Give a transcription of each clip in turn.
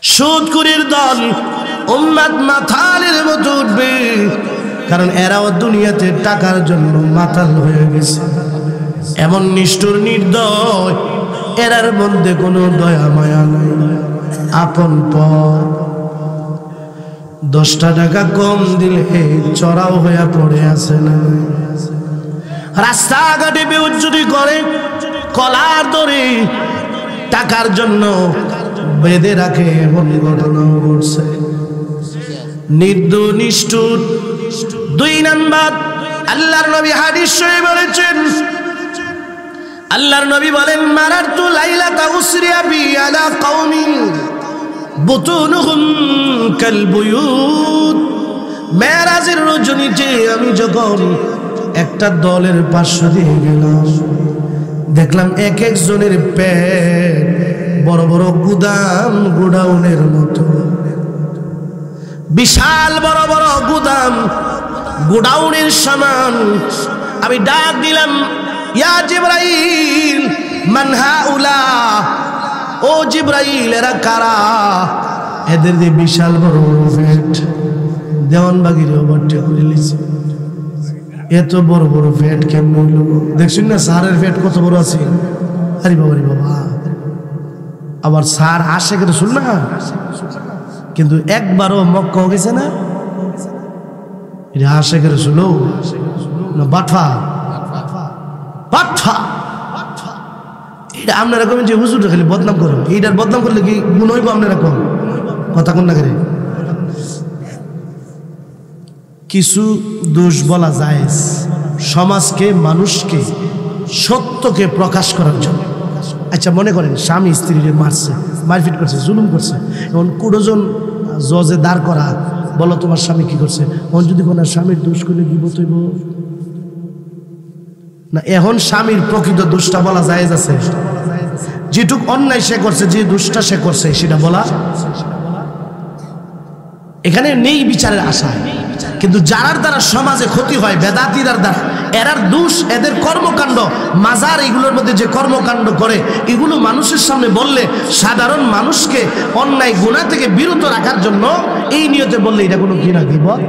সুদখোরের দল উম্মত মাতালের মতো উঠবে, কারণ এরাও দুনিয়াতে টাকার জন্য মাতাল হয়ে গেছে। এমন নিষ্ঠুর নির্দয়, এরার মধ্যে কোনো দয়া মায়া নাই। আপন পর 10টা টাকা কম দিলে চড়াও হয়ে পড়ে আছে না। রাস্তাঘাটে বেউজ্জতি করে, কলার ধরে টাকার জন্য বেঁধে রাখে, এমন ঘটনা ঘটছে। নির্দয় নিষ্ঠুর। 2 নাম্বার, আল্লাহর নবী হাদিস শরীফে বলেছেন, আল্লাহর নবী বলেন, মারারতু লাইলাতা উসরিয়া বি আলা কওমিন বুতুনুহুম কাল বুয়ুত। মেরাজের রজনীতে আমি যখন একটা দলের পাশ দিয়ে গেলাম, দেখলাম এক একজনের পেট বড় বড় গুদাম, গোডাউনের মতো। বিশাল বড় বড় গুদাম, গোডাউনের সমান। আমি ডাক দিলাম, ইয়া জিবরাইল মান হাউলা, ও জিবরাইল এরা কারা? এদের যে বিশাল বড় বড় পেট, দেওয়ানবাগির ওভারটে করে লিছে। এত বড় বড় পেট কেমন হইল? দেখছেন না সারের পেট কত বড় আছে? আরে বাবা রে বাবা। আবার সার আশেকের রাসূল না, কিন্তু একবারও মক্কা গেছে না। এটা আশেকের রাসূল না বাটফা? বাটফা। এটা আপনারা কবেন যে হুজুর খালি বদনাম করো, এইটার বদনাম করলে কি গুণ হইব? আপনারা কম কথা কোন না করে। কিছু দোষ বলা যায় সমাজকে, মানুষকে, সত্যকে প্রকাশ করার জন্য। আচ্ছা মনে করেন স্বামী স্ত্রীকে মারছে, মারপিট করছে, জুলুম করছে, এখন 20 জন জজে দাঁড় করা, বলো তোমার স্বামী কি করছে? এখন যদি কোনো স্বামীর দোষ করলে গীবত হইব না? এখন স্বামীর প্রকৃত দোষটা বলা জায়েজ আছে? যেটুক অন্যায় সে করছে, যে দোষটা সে করছে সেটা বলা এখানে নেই বিচারের আশা। কিন্তু যারার দ্বারা সমাজে ক্ষতি হয়, বেদাতীদের দ্বারা, এরার দোষ, এদের কর্মকাণ্ড, মাজার এগুলোর মধ্যে যে কর্মকাণ্ড করে, এগুলো মানুষের সামনে বললে সাধারণ মানুষকে অন্যায় গুনাহ থেকে বিরত রাখার জন্য এই নিয়তে বললে এটা কোনো ঘৃণা গীবত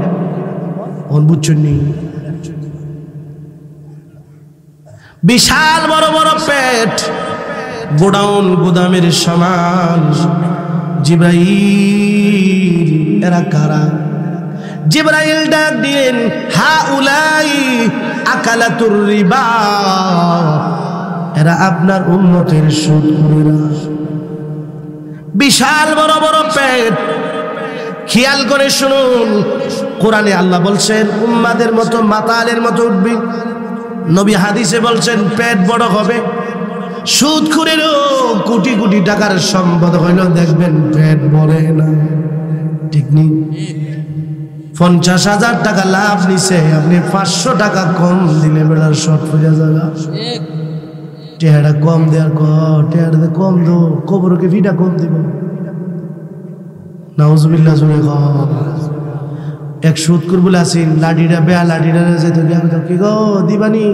বুঝছেন নি? বিশাল বড় বড় পেট, গোডাউন গুদামের সমান। জিবরাইল এরা কারা? জিবরাইল ডাক দিলেন, হাউলাই আকালাতুর রিবা, এরা আপনার উম্মতের সুদখোরেরা। বিশাল বড় বড় পেট। খেয়াল করে শুনুন, কোরআনে আল্লাহ বলছেন উম্মাদের মতো মাতালের মতো উঠবি। নবী হাদিসে বলছেন পেট বড় হবে। সুদখোরেরও কোটি কোটি টাকার সম্পদ হইল, দেখবেন পেট ভরে না। ঠিক নেই? 50,000 টাকা লাভ নিছে, আপনি 500 টাকা কম দিলে বেড়ার শর্ট পড়ে যাবে। টেহাটা কম দেওয়ার টেহাটা কম দো, কবরকে ভিটা কম দিব। নাউজুবিল্লাহ জুড়ে এক সুদখোর বলে আসিন, লাঠিটা বেয়া, লাঠিটা যেত কি গো দিবানি।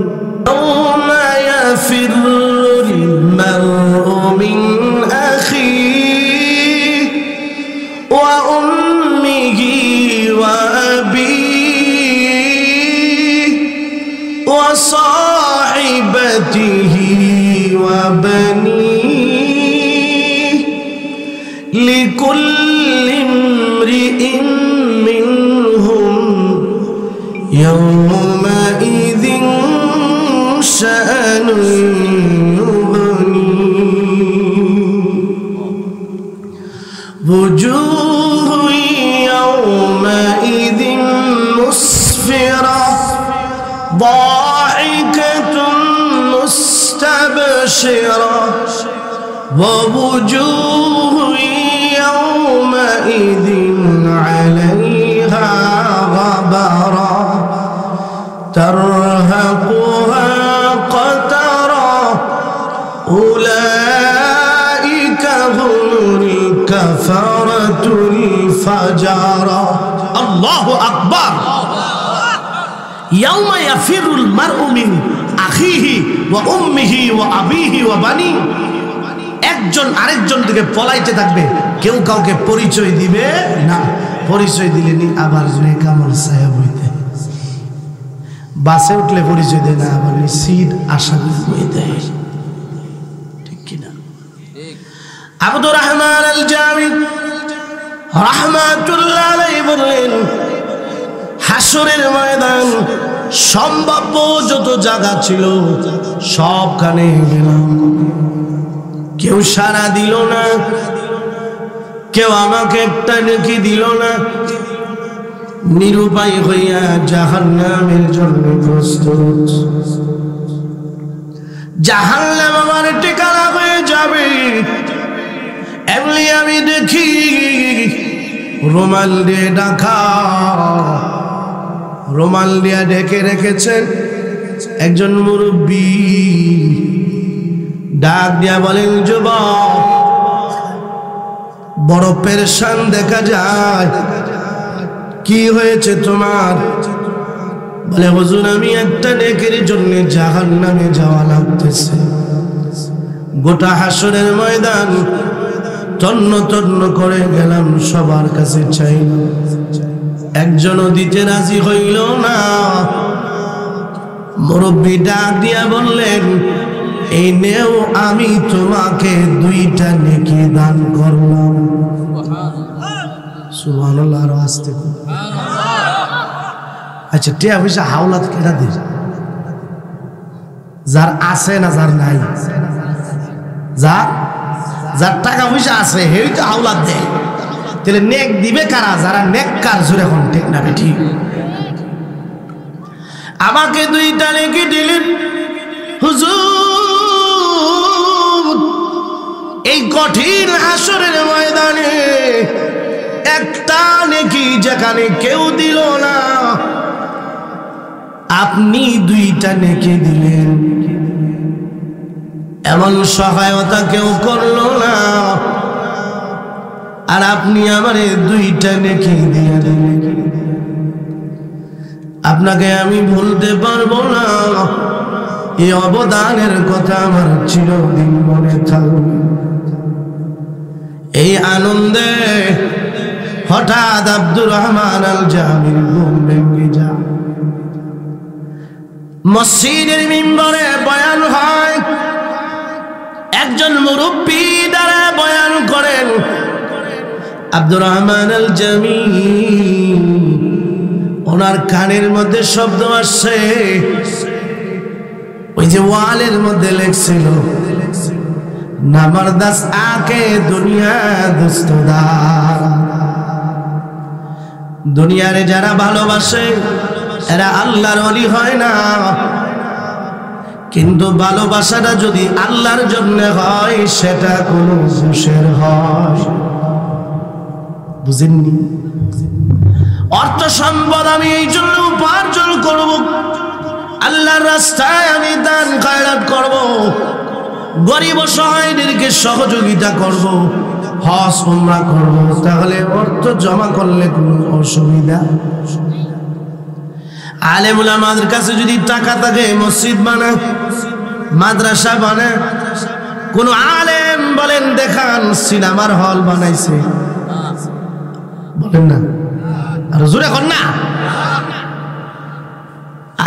وصاحبته وبنيه لكل امرئ منهم يومئذ شأن يغنيه وجوه يومئذ مسفرة ضاحكة مستبشرة ووجوه يومئذ عليها غبرة ترهقها قترة أولئك هم الكفرة الفجرة الله أكبر يوم يفر المرء من أخيه وأمه وأبيه وبنيه। এক একজন আরেকজন থেকে পলাইতে থাকবে, কেউ কাউকে পরিচয় দিবে না। পরিচয় দিলে নি আবার নেকামল সাহেব হইতে, বাসে উঠলে পরিচয় দেয় না, আবার সিট আসামি হইতে। ঠিক কিনা? আব্দুর রহমান আল জামি রাহমাতুল্লাহ আলাইহি বললেন, হাসরের ময়দান সম্ভাব্য যত জায়গা ছিল সবখানে গেলাম, কেউ সাড়া দিল না, কেউ আমাকে একটা নেকি দিল না। নিরুপায় হইয়া জাহান্নামের জন্য প্রস্তুত। জাহান্নাম আমার ঠিকানা হয়ে যাবে। এমনি আমি দেখি রুমাল দিয়ে ঢাকা, রুমাল দিয়ে ঢেকে রেখেছেন একজন মুরব্বী। ডাক দিয়া বলেন, যুবক, বড় পেরেশান দেখা যায়, কি হয়েছে তোমার? বলে, হুজুর, আমি একটা নেকির জন্য জাহান্নামে যাওয়া লাগতেছে। গোটা হাসরের ময়দান তন্ন তন্ন করে গেলাম, সবার কাছে চাইলাম, একজনও দিতে রাজি হইল না। মুরব্বী ডাক দিয়া বললেন, এই নেও, আমি তোমাকে 2টা নেকি দান করলাম। সুবহানাল্লাহ। আরো আসতে। আচ্ছা, টিয়া পয়সা হাওলাত কেটা দে? যার আছে না যার নাই? যার টাকা পয়সা আছে হেই তো হাওলাত দেয়। তাহলে নেক দিবে কারা? যারা নেককার। জোরে এখন ঠিক না ঠিক? আমাকে 2টা নেকি দিলেন। হুজুর, এই কঠিন হাসরের ময়দানে একটা নেকি যেখানে কেউ দিল না, আপনি 2টা নেকি দিলেন। এমন সহায়তা কেউ করলো না, আর আপনি আমারে 2টা নেকি দিয়ে দিলেন। আপনাকে আমি ভুলতে পারবো না। এই অবদানের কথা আমার চিরদিন মনে থাকবে। এই আনন্দে হঠাৎ আব্দুর রহমান আল জামির ঘুম ভেঙে যায়। মসজিদের মিম্বরে বয়ান হয়, একজন মুরব্বী দ্বারা বয়ান করেন। আব্দুর রহমান আল জামি, ওনার কানের মধ্যে শব্দ আসছে, ওই যে ওয়ালের মধ্যে লেখছিল, নামারদাস আকে দুনিয়া দুস্তদার। দুনিয়ারে যারা ভালোবাসে এরা আল্লাহর ওলি হয় না, কিন্তু ভালোবাসাটা যদি আল্লাহর জন্য হয় সেটা কোনো ঘুষের হয়। বুঝেননি? অর্থ সম্পদ আমি এই জন্য উপার্জন করব, আল্লাহর রাস্তায় আমি দান খয়রাত করব, গরিব অসহায়দেরকে সহযোগিতা করব, হজ উমরা করব, তাহলে অর্থ জমা করলে কোনো অসুবিধা? আলেম উলামাদের কাছে যদি টাকা থাকে মসজিদ বানায়, মাদ্রাসা বানায়। কোন আলেম বলেন দেখান সিনেমার হল বানাইছে? বলেন না, আর জোরে কর না।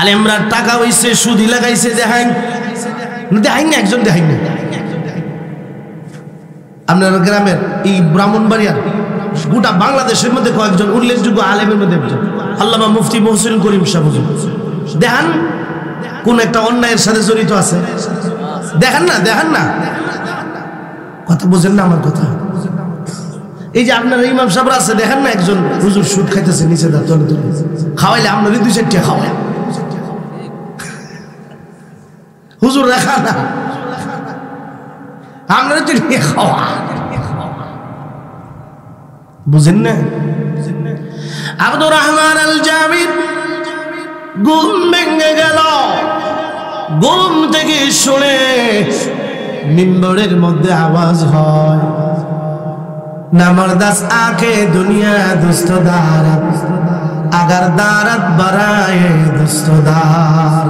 আলেমরা টাকা হইছে, সুদি লাগাইছে, দেখাই দেখাই না, একজন দেখাই না। আপনার গ্রামের এই ব্রাহ্মণবাড়িয়ার গোটা বাংলাদেশের মধ্যে কয়েকজন উল্লেখযোগ্য আলেমের মধ্যে একজন আল্লামা মুফতি মহসিন করিম সাহেব দেখান কোন একটা অন্যায়ের সাথে জড়িত আছে? দেখেন না, দেখেন না, কথা বোঝেন না আমার কথা। এই যে আপনার ইমাম সাহেব আছে, দেখেন না একজন হুজুর সুদ খাইতেছে, নিচে দা তলে তলে, খাওয়াইলে আপনার 2-4 খাওয়ায়, হুজুর রাখা না, আপনারা তো নিয়ে খাওয়া। বুঝেন না? আব্দুর রহমান আল জামি ঘুম ভেঙে গেল। ঘুম থেকে শুনে মিম্বরের মধ্যে আওয়াজ হয়, নামারদাস আকে দুনিয়া দুস্তদার, আগার দারাত বারায়ে দুস্তদার।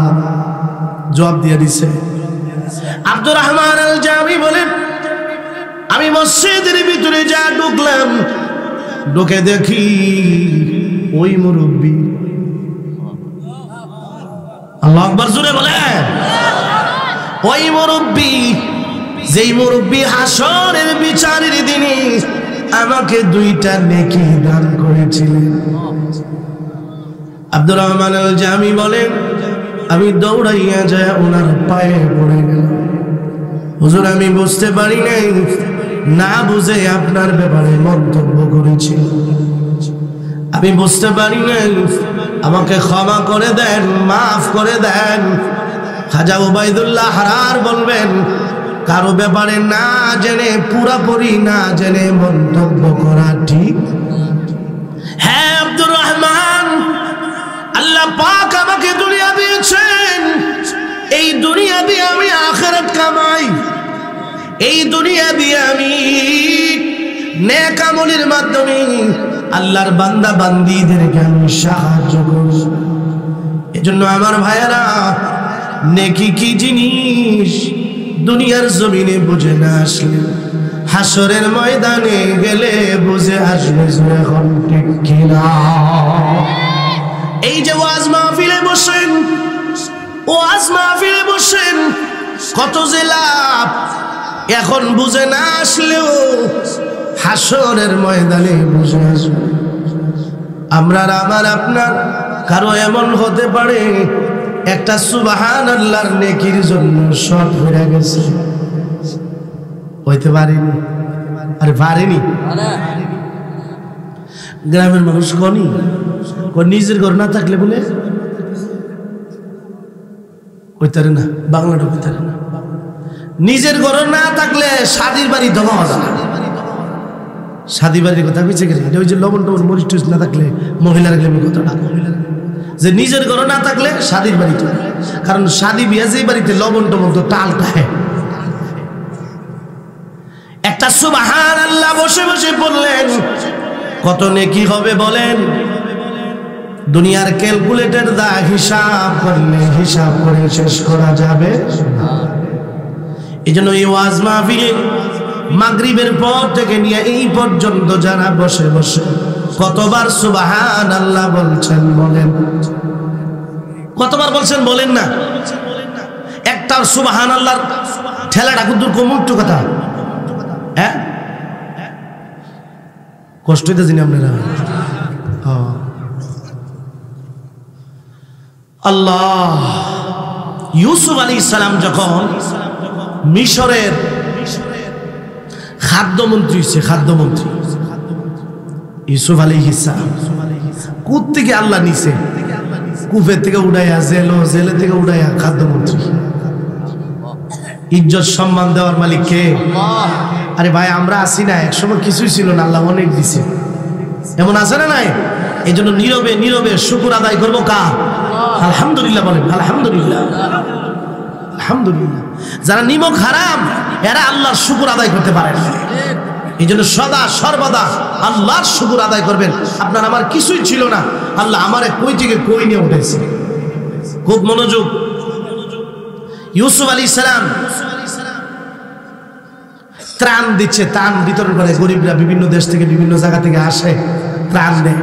জবাব দিয়ে দিছে। আব্দুর রহমান আল জামি বলেন, আমি মসজিদের ভিতরে যা ঢুকলাম, ঢুকে দেখি ওই মুরব্বী। আল্লাহু আকবার জোরে বলেন। ওই মুরব্বী, যেই মুরব্বী হাসরের বিচারের দিনে আমাকে 2টা নেকি দান করেছিলেন। আব্দুর রহমান আল জামি বলেন, আমি দৌড়াইয়া যায় ওনার পায়ে পড়ে গেলাম। হুজুর, আমি বুঝতে পারি নাই, না বুঝে আপনার ব্যাপারে মন্তব্য করেছি। আমি বুঝতে পারি নাই, আমাকে ক্ষমা করে দেন, মাফ করে দেন। খাজা উবাইদুল্লাহ হারার বলবেন, কারো ব্যাপারে না জেনে, পুরাপুরি না জেনে মন্তব্য করা ঠিক। হ্যাঁ আব্দুর রহমান, আল্লাহ পাক আমাকে দুনিয়া দিয়েছেন, এই দুনিয়া দিয়ে আমি আখিরাত কামাই। এই দুনিয়া দিয়ে আমি নেক আমলের মাধ্যমে আল্লাহর বান্দা বান্দীদেরকে আমি সাহায্য করব। এজন্য আমার ভাইয়েরা, নেকি কি জিনিস দুনিয়ার জমিনে বুঝে না আসলে হাসরের ময়দানে গেলে বুঝে আসবে। এখন ঠিক কিনা? এই যে ওয়াজ মাহফিলে বসেন, ওয়াজ মাহফিলে বসেন, কত যে লাভ এখন বুঝে না আসলেও হাসরের ময়দানে বুঝে আসবে। আমরা আমার আপনার কারো এমন হতে পারে একটা সুবহানাল্লাহর নেকির জন্য সব হয়ে গেছে, হইতে পারেনি। আরে পারেনি। গ্রামের মানুষ কনি নিজের ঘর না থাকলে বলে কইতারে না, বাংলাটা কইতারে না। নিজের ঘর না থাকলে শাদির বাড়ি দেওয়া যায় না। শাদি বাড়ির কথা বেঁচে গেছে, ওই যে লবণ টবণ মরিচ টুচ না থাকলে মহিলার গেলে কথাটা, যে নিজের ঘর না থাকলে শাদির বাড়িতে, কারণ শাদি বিয়া যে বাড়িতে লবণ টবণ তো টালটায়। একটা সুবহানাল্লাহ বসে বসে বললেন, কত নেকি হবে বলেন? দুনিয়ার ক্যালকুলেটর দা হিসাব করলে হিসাব করে শেষ করা যাবে না। এই জন্য এই ওয়াজ মাহফিলে মাগরিবের পর থেকে নিয়ে এই পর্যন্ত যারা বসে বসে কতবার সুবহানাল্লাহ বলছেন বলেন? কতবার বলছেন বলেন না? একটা সুবহানাল্লাহর ঠেলাটা কিন্তু কমুট্টু কথা। হ্যাঁ, কষ্ট হইতে জানি আপনারা। আল্লাহ, ইউসুফ আলাইহিস সালাম যখন মিশরের খাদ্যমন্ত্রী হয়েছে, খাদ্যমন্ত্রী ইউসুফ আলাইহিস সালাম কুত থেকে আল্লাহ নিছে, কুফের থেকে উড়াইয়া জেলে থেকে উড়াইয়া খাদ্যমন্ত্রী। ইজ্জত সম্মান দেওয়ার মালিক কে? আরে ভাই, আমরা আসি না, একসময় কিছুই ছিল না, আল্লাহ অনেক দিছে। এমন আছে না নাই? এই জন্য নীরবে নীরবে শুকর আদায় করবো কার? আলহামদুলিল্লাহ বলেন, আলহামদুলিল্লাহ, আলহামদুলিল্লাহ। যারা নিমক হারাম এরা আল্লাহর শুকর আদায় করতে পারে না। এই জন্য সদা সর্বদা আল্লাহর শুকর আদায় করবেন। আপনার আমার কিছুই ছিল না, আল্লাহ আমারে কই থেকে কই নিয়ে উঠেছে। খুব মনোযোগ। ইউসুফ আলাইহিস সালাম ত্রাণ দিচ্ছে, ত্রাণ বিতরণ করে। গরিবরা বিভিন্ন দেশ থেকে বিভিন্ন জায়গা থেকে আসে, ত্রাণ দেয়,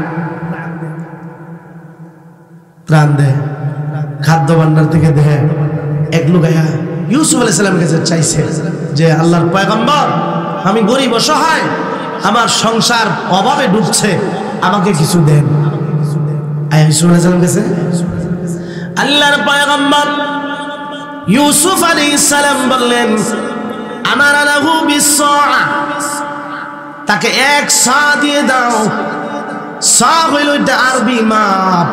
ত্রাণ দেয়, খাদ্য ভান্ডার থেকে দেয়। এক লোক ইউসুফ আলাইহিস সালামের কাছে চাইছে যে আল্লাহর পয়গম্বর, আমি গরিব অসহায়, আমার সংসার অভাবে ডুবছে, আমাকে কিছু দেন। ইউসুফ আলাইহিস সালাম কাছে আল্লাহর পয়গম্বর ইউসুফ আলাইহিস সালাম বললেন, আমারা লাহু বিসসা, তাকে এক সা দিয়ে দাও। সা হইল এটা আরবি মাপ,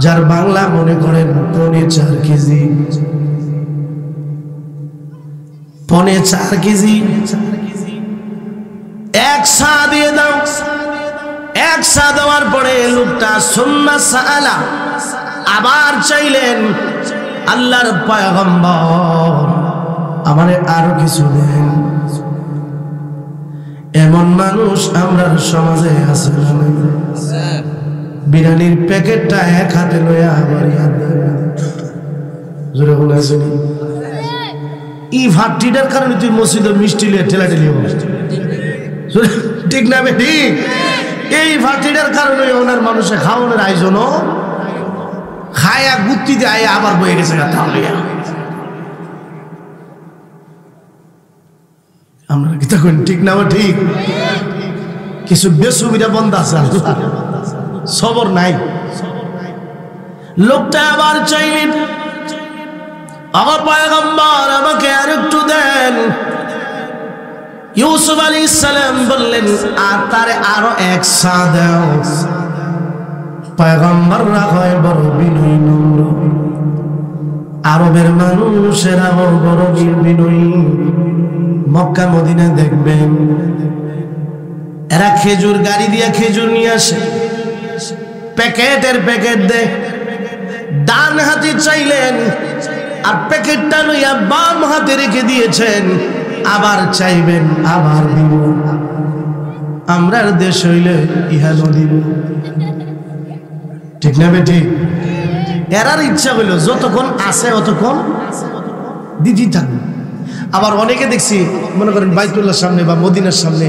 যার বাংলা মনে করেন 4.5 কেজি, 4.5 কেজি। এক সা দিয়ে দাও। এক সা দেওয়ার পরে লোকটা সুম্মা সাআলা, আবার চাইলেন, আল্লাহর পয়গম্বর আমারে আরো কিছু দেন। এমন মানুষ আমরা সমাজে আছে না? বিরিয়ানির প্যাকেটটা এক হাতে লইয়া আবার জোরে বলেছেন, এই ভাতটিটার কারণে তুই মসজিদে মিষ্টি লিয়ে ঠেলাঠেলি হবে, ঠিক না ঠিক? এই ভাতটিটার কারণে ওনার মানুষের খাওয়ানোর আয়োজনও খায়া গুত্তিতে আয় আবার বয়ে গেছে। আমরা কি তখন ঠিক না ঠিক? কিছু বেসুবিধা বন্ধ আছে, সবর নাই। লোকটা আবার চাইলেন, আমার পয়গম্বর আমাকে আর একটু দেন। ইউসুফ আলাইহিস সালাম বললেন, আর তারে আরো এক সা দাও। পয়গম্বররা হয় বড় বিনয়ী নম্র, আরবের মানুষেরা বড় বিনয়ী। মক্কা মদিনা দেখবেন এরা খেজুর গাড়ি দিয়ে খেজুর নিয়ে আসে, প্যাকেটের প্যাকেট দেয়। ডান হাতে চাইলেন আর প্যাকেটটা লইয়া বাম হাতে রেখে দিয়েছেন, আবার চাইবেন আবার দিব। আমরার দেশ হইলে ইহা দিব, ঠিক না বেঠিক? এরার ইচ্ছা হইল যতক্ষণ আছে অতক্ষণ দিদি থাকবে। আবার অনেকে দেখছি মনে করেন বাইতুল্লাহর সামনে বা মদিনার সামনে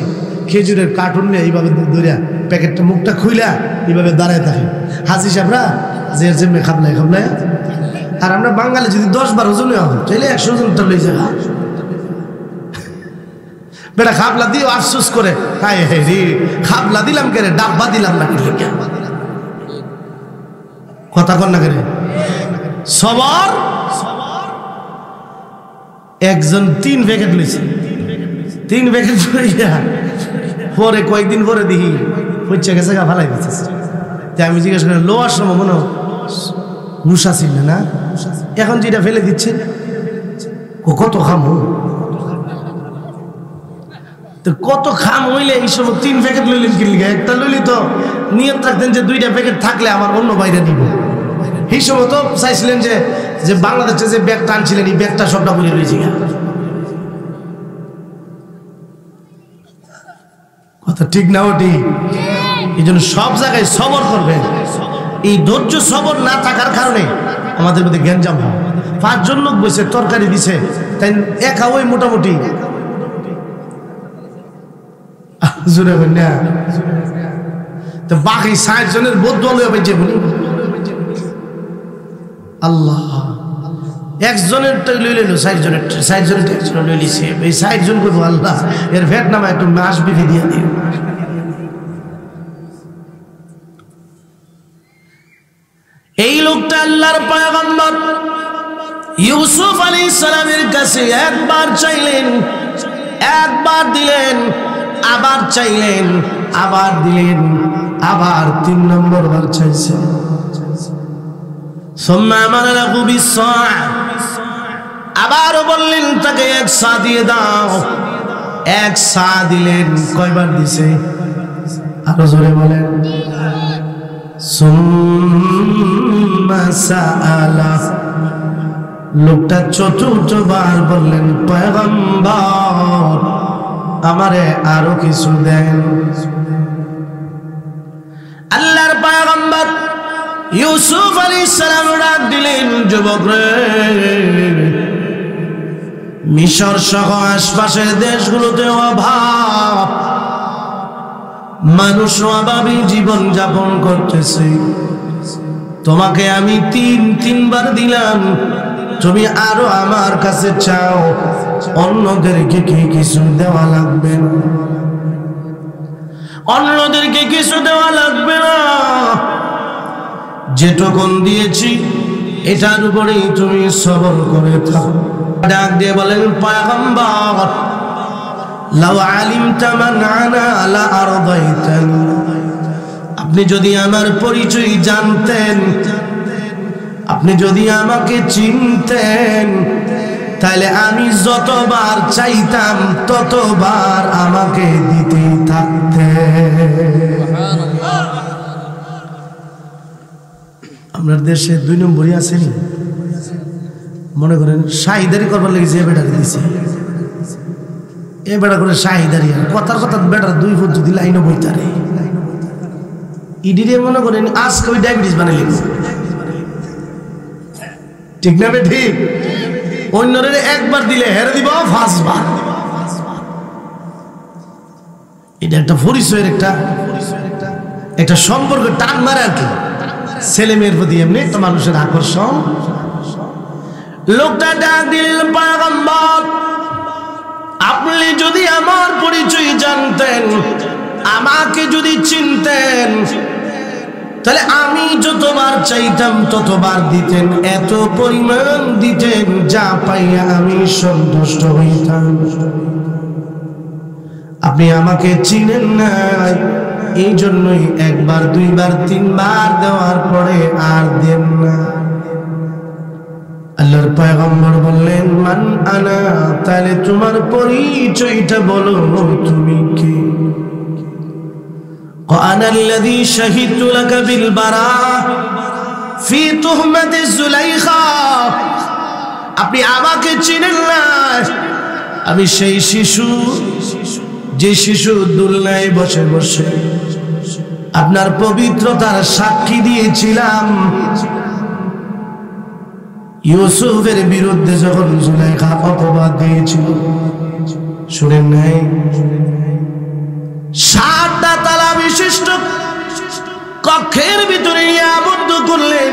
খেজুরের কার্টুন নিয়ে এইভাবে ধরিয়া প্যাকেটটা মুখটা খুইলা এইভাবে দাঁড়ায় থাকে হাজি সাহেবরা, যে যেমনি খাবলায় খাবলায়। আর আমরা বাঙালি যদি 10-12 জন চাইলে 100 জনটা লই যায়, বেটা খাবলা দিও আফসোস করে, হায় হে রে খাবলা দিলাম কে রে, ডাব্বা দিলাম না কে, কথা কন না কে রে? সবার একজন 3 প্যাকেট লইছে, 3 প্যাকেট লইয়া পরে কয়েকদিন পরে দেখি হচ্ছে গেছে গা ফালাই দিচ্ছে। আমি জিজ্ঞেস করি লোয়ার সময় মনে হুশা ছিল না, এখন যেটা ফেলে দিচ্ছে কত খামো, তো কত খাম হইলে এই সময় 3 প্যাকেট লইলেন কিনলে? একটা লইলি তো নিয়ত রাখতেন যে 2টা প্যাকেট থাকলে আমার অন্য বাইরে দিব। এই সময় তো চাইছিলেন যে বাংলাদেশে যে ব্যাগটা আনছিলেন এই ব্যাগটা সবটা বলে রয়েছে। কথা ঠিক না ওটি? এই জন্য সব জায়গায় সবর করবেন। এই ধৈর্য সবর না থাকার কারণে আমাদের মধ্যে গ্যাঞ্জাম হয়। 5 জন লোক বসে তরকারি দিছে, তাই একা ওই মোটামুটি তো বাকি 60 জনের বদল হবে যে আল্লাহ একজনের লইল 60 জনের 60 জনের একজন লইলিছে, এই 60 জন করবো আল্লাহ এর ভেট নামা একটু মাস বিধি দিয়ে দিও। এই লোকটা আল্লাহর পয়গম্বর ইউসুফ আলাইহিস সালামের কাছে একবার চাইলেন, একবার দিলেন, আবার চাইলেন, আবার দিলেন, আবার 3 নম্বর বার চাইছেন। আবারও বললেন তাকে 1 সা দিয়ে দাও। 1 সা দিলেন। কয়বার দিছে? আরো জোরে বলেন। লোকটা 4বার বললেন পয়গম্বর আমারে আরো কিছু দেন। আল্লাহর পয়গম্বর ইউসুফ আলাইহিস সালাম ডাক দিলেন, যুবক রে, মিশর সহ আশপাশের দেশগুলোতে অভাব, মানুষ অভাবী জীবন যাপন করতেছে। তোমাকে আমি 3বার দিলাম, তুমি আরো আমার কাছে চাও। অন্যদেরকে কি কিছু দেওয়া লাগবে না, অন্যদেরকে কিছু দেওয়া লাগবে না। যেটুকুন দিয়েছি এটার উপরেই তুমি সবর করে থাকো। ডাক দিয়ে বলেন পয়গম্বর, লাউ আলিমতা মান আনা লা আরদাইতানি, আপনি যদি আমার পরিচয় জানতেন, আপনি যদি আমাকে চিনতেন, তাহলে আমি যতবার চাইতাম ততবার আমাকে দিতেই থাকতেন। আপনার দেশে 2 নম্বরই আসেনি, মনে করেন শাহিদারি করবার লেগেছে, এ বেটারে দিছে, এ বেটা করে শাহিদারি। কথার কথা বেটার 2 ফুট যদি লাইনও বইতারে ইডিরে মনে করেন আজকে ওই ডায়াবেটিস বানাই লিখছে, ঠিক না? ঠিক অন্যরে একবার দিলে হেরে দিব 5 বার। এটা একটা পরিচয়ের একটা সম্পর্ক টান মারে আর কি, ছেলে মেয়ের প্রতি এমনি তো মানুষের আকর্ষণ। লোকটা ডাক দিলেন, পয়গম্বর আপনি যদি আমার পরিচয় জানতেন, আমাকে যদি চিনতেন, তাহলে আমি যতবার চাইতাম ততবার দিতেন, এত পরিমাণ দিতেন যা পাইয়া আমি সন্তুষ্ট হইতাম। আপনি আমাকে চিনেন না, এই জন্যই একবার, দুইবার, তিনবার দেওয়ার পরে আর দেন না। আল্লাহর পয়গম্বর বললেন, মান আনা, তাহলে তোমার পরিচয়টা বলো, তুমি কে? আনা আল্লাযী শাহিদতু লাকা বিল বারা ফি তুহমাতি যুলাইখা। আপনি আমাকে চিনেন না, আমি সেই শিশু, যে শিশু দুলনায় বসে বসে আপনার পবিত্রতার সাক্ষী দিয়েছিলাম। ইউসুফের বিরুদ্ধে যখন জুলাইখা অপবাদ দিয়েছিল, শুনেন নাই? 7টা তালা বিশিষ্ট কক্ষের ভিতরে নিয়ে আবদ্ধ করলেন।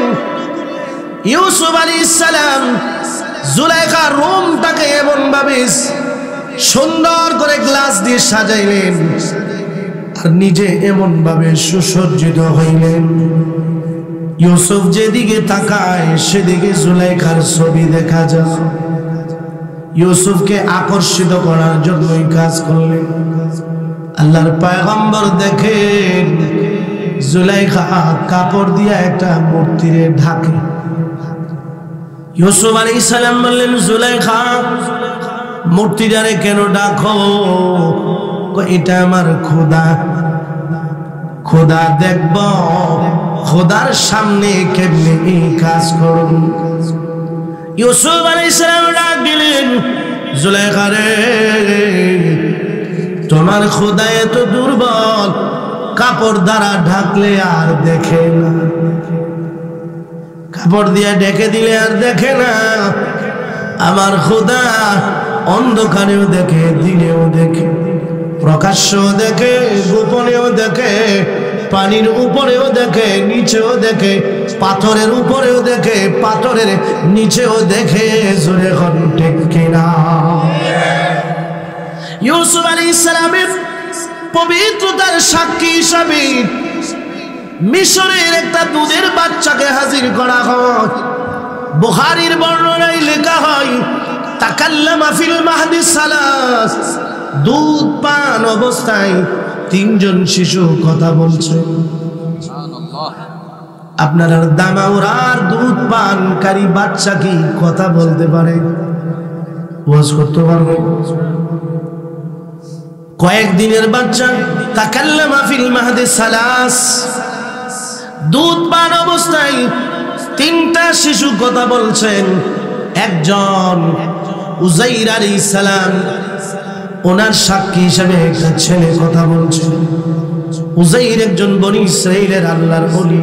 ইউসুফ আলাইহিস সালাম জুলাইখার রুমটাকে এমন ভাবে সুন্দর করে গ্লাস দিয়ে সাজাইলেন, আর নিজে এমন ভাবে সুসজ্জিত হইলেন, ইউসুফ যেদিকে তাকায় সেদিকে জুলাইখার ছবি দেখা যায়। ইউসুফকে আকর্ষিত করার জন্যই কাজ করলেন। আল্লাহর পয়গম্বর দেখেন জুলাইখা কাপড় দিয়ে একটা মূর্তিরে ঢাকে। ইউসুফ আলাইহিস সালাম বললেন, জুলাইখা মূর্তিটারে কেন ডাকো? এটা আমার খোদা, খোদা দেখব, খোদার সামনে কেমনে এই কাজ করুন। ইউসুফ আলাইহিস সালাম ডাক দিলেন, জুলাইখা রে, তোমার খোদা এত দুর্বল, কাপড় দ্বারা ঢাকলে আর দেখে না, কাপড় দিয়ে ঢেকে দিলে আর দেখে না। আমার খোদা অন্ধকারেও দেখে, দিনেও দেখে, প্রকাশ্যও দেখে, গোপনেও দেখে, পানির উপরেও দেখে, নিচেও দেখে, পাথরের উপরেও দেখে, পাথরের নিচেও দেখে। জোরে এখন ঠিক কিনা? ইউসুফ আলাইহিস সালামের পবিত্রতার সাক্ষী হিসাবে মিশরের একটা দুধের বাচ্চাকে হাজির করা হয়। বুখারীর বর্ণনায় লেখা হয়, তাকাল্লামা ফিল মাহদি সালাস, দুধ পান অবস্থায় 3 জন শিশু কথা বলছে। আপনার দামাউরার দুধ পানকারী বাচ্চা কি কথা বলতে পারে? ওয়াজ করতে পারবে? কয়েকদিনের বাচ্চা, তাকাল্লামা ফিল মাহদি সালাস, দুধ পান অবস্থায় 3টা শিশু কথা বলছেন। একজন উযাইর আলাইহিস সালাম, ওনার সাক্ষী হিসেবে একটা ছেলে কথা বলছে। উযাইর একজন বনি ইসরাইলের আল্লাহর ওলি।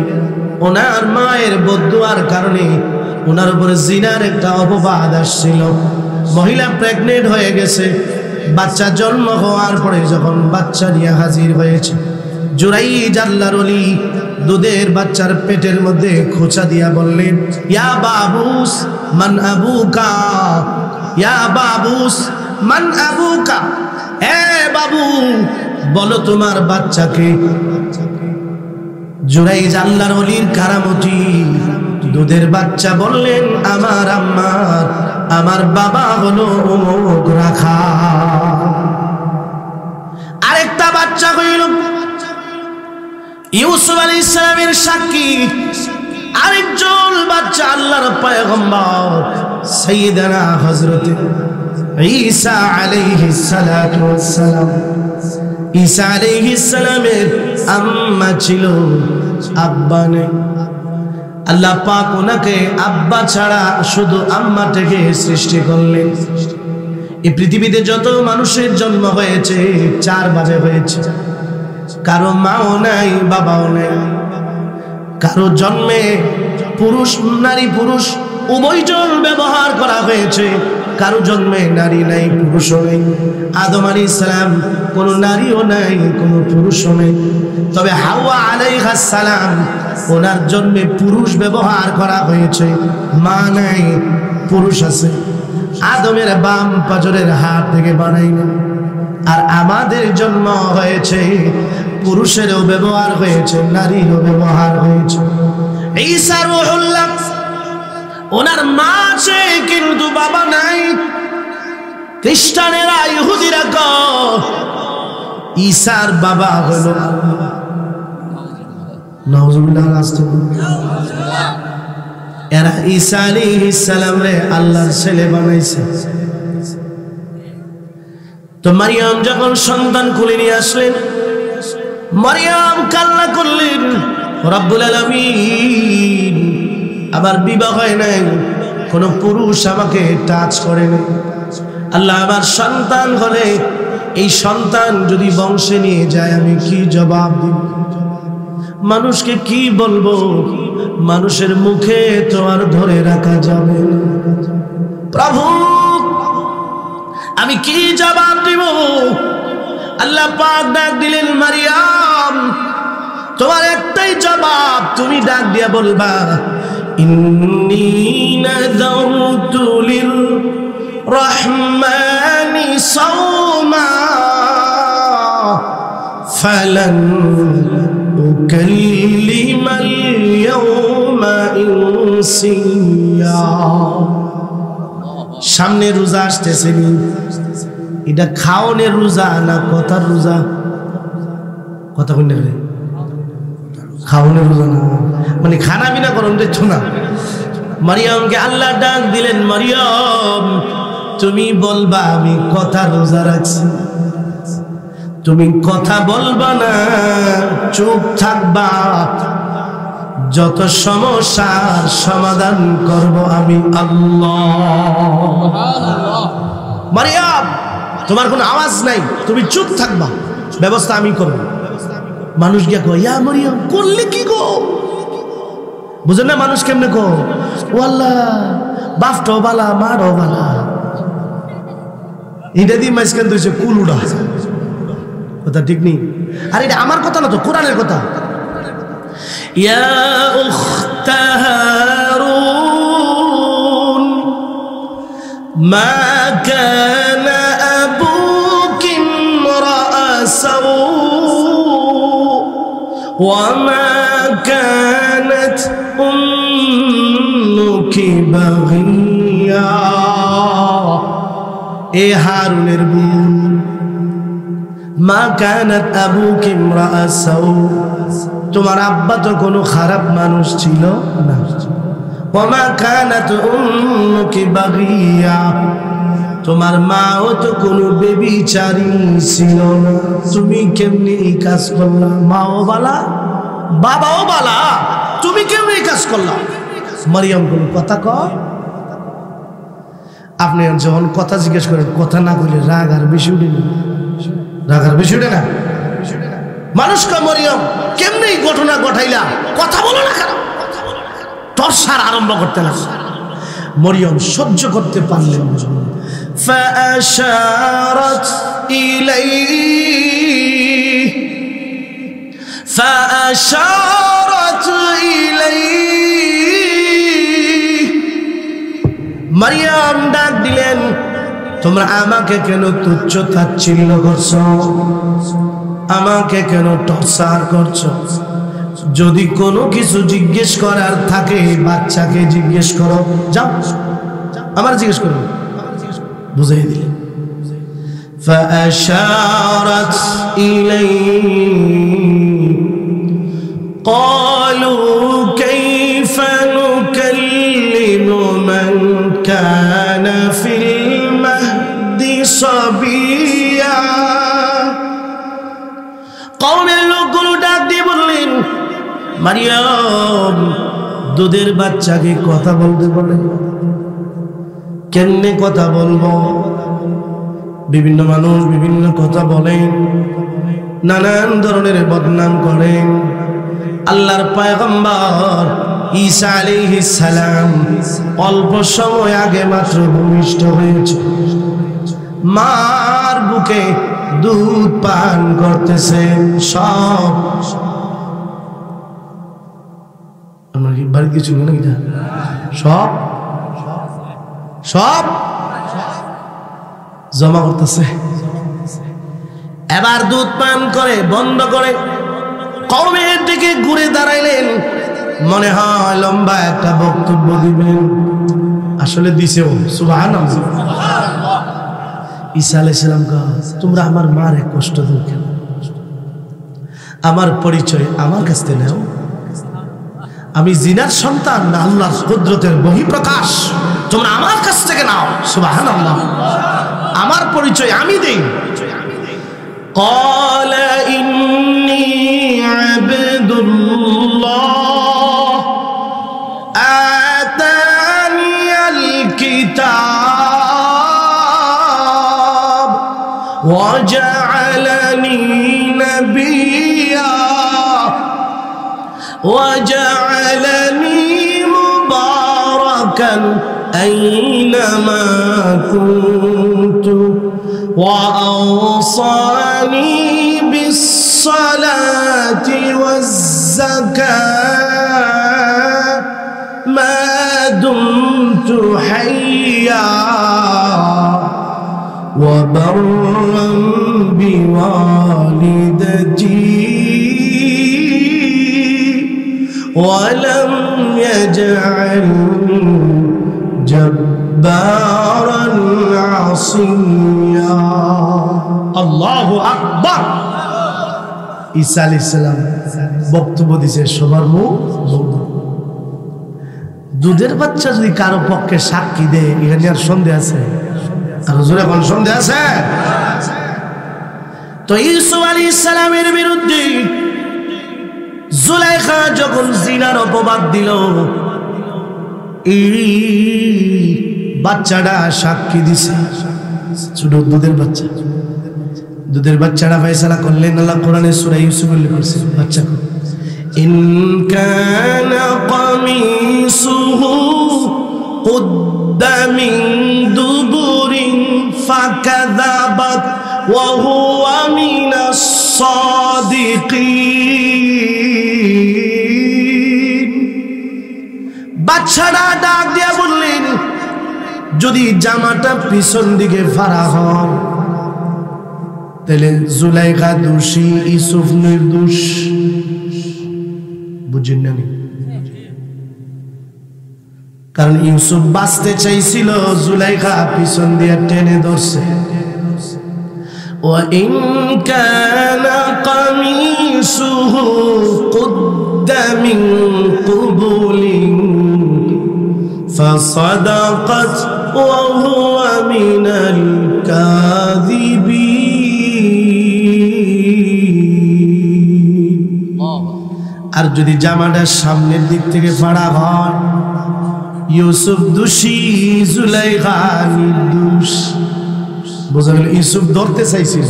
ওনার মায়ের বদদুয়ার কারণে ওনার উপরে জিনার একটা অপবাদ আসছিল। মহিলা প্রেগনেন্ট হয়ে গেছে। বাচ্চা জন্ম হওয়ার পরে যখন বাচ্চা নিয়ে হাজির হয়েছে, জুরাইজ আল্লাহর ওলি দুধের বাচ্চার পেটের মধ্যে খোঁচা দিয়া বললেন, ইয়া বাবুস মান আবুকা, ইয়া বাবুস মান আবুকা, হে বাবু বলো তোমার বাচ্চাকে। জুরাইজ আল্লাহর ওলির কারামতি, দুধের বাচ্চা বললেন, আমার আম্মার, আমার বাবা হলো অমুক রাখা। আরেকটা বাচ্চা হইল ইউসুফ আলাইহিস সালামের সাক্ষী, আরেকজন বাচ্চা আল্লাহর পয়গম্বর সাইয়েদনা হযরত ঈসা আলাইহিস সালাতু ওয়াস সালাম। ঈসা আলাইহিস সালামের আম্মা ছিল, আব্বা নেই। আল্লাহ পাক ওনাকে আব্বা ছাড়া শুধু আম্মা থেকে সৃষ্টি করলেন। এই পৃথিবীতে যত মানুষের জন্ম হয়েছে 4 ভাবে হয়েছে। কারো মাও নাই, বাবাও নাই। কারো জন্মে পুরুষ, নারী পুরুষ উভয়জন ব্যবহার করা হয়েছে। কারো জন্মে নারী নাই, পুরুষও নেই। আদম আলাইহিস সালাম কোনো নারীও নাই, কোনো পুরুষও নেই। তবে হাওয়া আলাইহিস সালাম, ওনার জন্মে পুরুষ ব্যবহার করা হয়েছে। মা নাই, পুরুষ আছে। আদমের বাম পাজরের হাত থেকে বানাইলেন। আর আমাদের জন্ম হয়েছে, পুরুষেরও ব্যবহার হয়েছে, নারীরও ব্যবহার হয়েছে। ঈসা রূহুল্লাহ, ওনার মা আছে কিন্তু বাবা নাই। খ্রিস্টানেরা, ইহুদিরা কয় ঈসার বাবা হলো আল্লাহ। নাউজুবিল্লাহ। এরা ঈসা আলাইহিস সালাম রে আল্লাহর ছেলে বানাইছে। তো মারিয়াম যখন সন্তান কোলে নিয়ে আসলেন, মারিয়াম কান্না করলেন, রব্বুল আলামিন আবার বিবাহ হয় নাই, কোন পুরুষ আমাকে টাচ করে নাই। আল্লাহ আমার সন্তান হলে এই সন্তান যদি বংশে নিয়ে যায় আমি কি জবাব দিব? মানুষকে কি বলবো? মানুষের মুখে তো আর ধরে রাখা যাবে না। প্রভু আমি কি জবাব দিব? আল্লাহ পাক ডাক দিলেন, মারিয়াম তোমার একটাই জবাব, তুমি ডাক দিয়া বলবা ইন্নী নাযারতু লিররহমানি সাওমা ফালান উকাল্লিমাল ইয়াওমা ইনসিয়া। সামনে রোজা আসতেছে, এটা খাওনের রোজা না কথার রোজা? কথা কই না, খাওনের রোজা না, মানে খানা বিনা করুন দেখছো না। মারিয়ামকে আল্লাহ ডাক দিলেন, মারিয়াম তুমি বলবা আমি কথা রোজা রাখছি। তুমি কথা বলবা না, চুপ থাকবা। যত সমস্যার সমাধান করব আমি আল্লাহ। মারিয়াম তোমার কোনো আওয়াজ নাই, তুমি চুপ থাকবা, ব্যবস্থা আমি করব। মানুষ গিয়া কয় ইয়া মারিয়াম করলে কি গো? বুঝেন না মানুষ কেমনে কো? ও আল্লাহ বাপটাও বালা মারও বালা, এটা দিয়ে মাঝখান দিয়েছে কুলুডা। কথা ঠিক নেই। আর এটা আমার কথা না তো, কোরআনের কথা। ইয়া উখতা হারুন মা কানা আবুকি ইমরাআ সাউ ওয়া মা কানাত উম্মুকি বাগিয়া। এ হারুনের বোন, মা কানাত আবুকি ইমরাআ সাউ, তোমার আব্বা তো কোনো খারাপ মানুষ ছিল না। ওয়া মা কানাত উম্মুকি বাগিয়া, তোমার মাও তো কোনো বেবিচারী ছিল না। তুমি কেমনে এই কাজ করলা? মাও বালা বাবাও বালা, তুমি কেমনে এই কাজ করলা? মারিয়াম কোন কথা কয়? আপনি যখন কথা জিজ্ঞেস করেন, কথা না করলে রাগ আর বেশি উঠে না, রাগ আর বেশি উঠে না। মানুষ কয় মারিয়াম কেমনে এই ঘটনা ঘটাইলা, কথা বলো না কেন? টর্চার আরম্ভ করতে লাগলো। মরিয়ম সহ্য করতে পারলেন না। فأشارت إليه মারিয়াম ডাক দিলেন, তোমরা আমাকে কেন তুচ্ছ তাচ্ছিল্য করছো? আমাকে কেন টর্চার করছো? যদি কোনো কিছু জিজ্ঞেস করার থাকে বাচ্চাকে জিজ্ঞেস করো। যাও আমার জিজ্ঞেস করো, বুঝাই দিলেন। فأشارت إليه قالوا كيف نكلم من كان في المهد صبيا। কওমের লোকগুলো ডাক দিয়ে বললেন, মারিয়াম দুধের বাচ্চাকে কথা বলতে বলে, কেমনে কথা বলবো? বিভিন্ন মানুষ বিভিন্ন কথা বলেন, নানান ধরনের বদনাম করেন। আল্লাহর পয়গম্বর ঈসা আলাইহিস সালাম অল্প সময় আগে মাত্র ভূমিষ্ঠ হয়েছে, মার বুকে দুধ পান করতেছেন। সব আমার কি বাড়ি কিছু নাকি সব সব জমা করতেছে। এবার দুধ পান করে বন্ধ করে কওমের দিকে ঘুরে দাঁড়াইলেন, মনে হয় লম্বা একটা বক্তব্য দিবেন, আসলে দিছেও। সুবহানাল্লাহ। ঈসা আলাইহিস সালাম তোমরা আমার মারে কষ্ট দাও কেন? আমার পরিচয় আমার কাছ থেকে নাও। আমি জিনার সন্তান না আল্লাহর কুদরতের বহিঃপ্রকাশ, তোমরা আমার কাছ থেকে নাও। সুবহানাল্লাহ। আমার পরিচয় আমি দেই। قال إني عبد الله آتاني الكتاب وجعلني نبيا وجعلني مباركا أينما كنت وأوصاني بالصلاة والزكاة ما دمت حيا وبرا بوالدتي ولم يجعلني جبارا عصيا الله أكبر। ঈসা আলাইহিস সালাম বক্তব্য দিছে, সবার মুখ বন্ধ। দুধের বাচ্চা যদি কারো পক্ষে সাক্ষী দেয়, এখানে আর সন্দেহ আছে? আর জোরে কোন সন্দেহ আছে? তো ইউসুফ আলাইহিস সালামের বিরুদ্ধে জুলাইখা যখন জিনার অপবাদ দিল, এই বাচ্চাটা সাক্ষী দিছে, ছোট দুধের বাচ্চা। দুধের বাচ্চাটা ফয়সালা করলেন। আল্লাহ কোরআনে সূরা ইউসুফ উল্লেখ করেছে বাচ্চা কো, ইন কানা কামিসুহু কুদ্দা মিন দুবুরিন ফাকাযাবাত ওয়া হুয়া মিনাস সাদিকিন। বাচ্চাটা ডাক দিয়া বললেন, যদি জামাটা পিছন দিকে ফাড়া হয় তাহলে জুলাইখা দোষী, ইউসুফ নির্দোষ। বুঝেন না? কারণ ইউসুফ বাঁচতে চাইছিল, জুলাইখা পিছন দিয়ে টেনে ধরছে। وَإِنْ كَانَ قَمِيصُهُ قُدَّ مِنْ قُبُلٍ فَصَدَقَتْ وَهُوَ مِنَ الْكَاذِبِينَ। আর যদি জামাটা সামনের দিক থেকে ফাড়া হয়, ইউসুফ দোষী, জুলাইখা নির্দোষ। বোঝা গেল ইউসুফ ধরতে চাইছিল,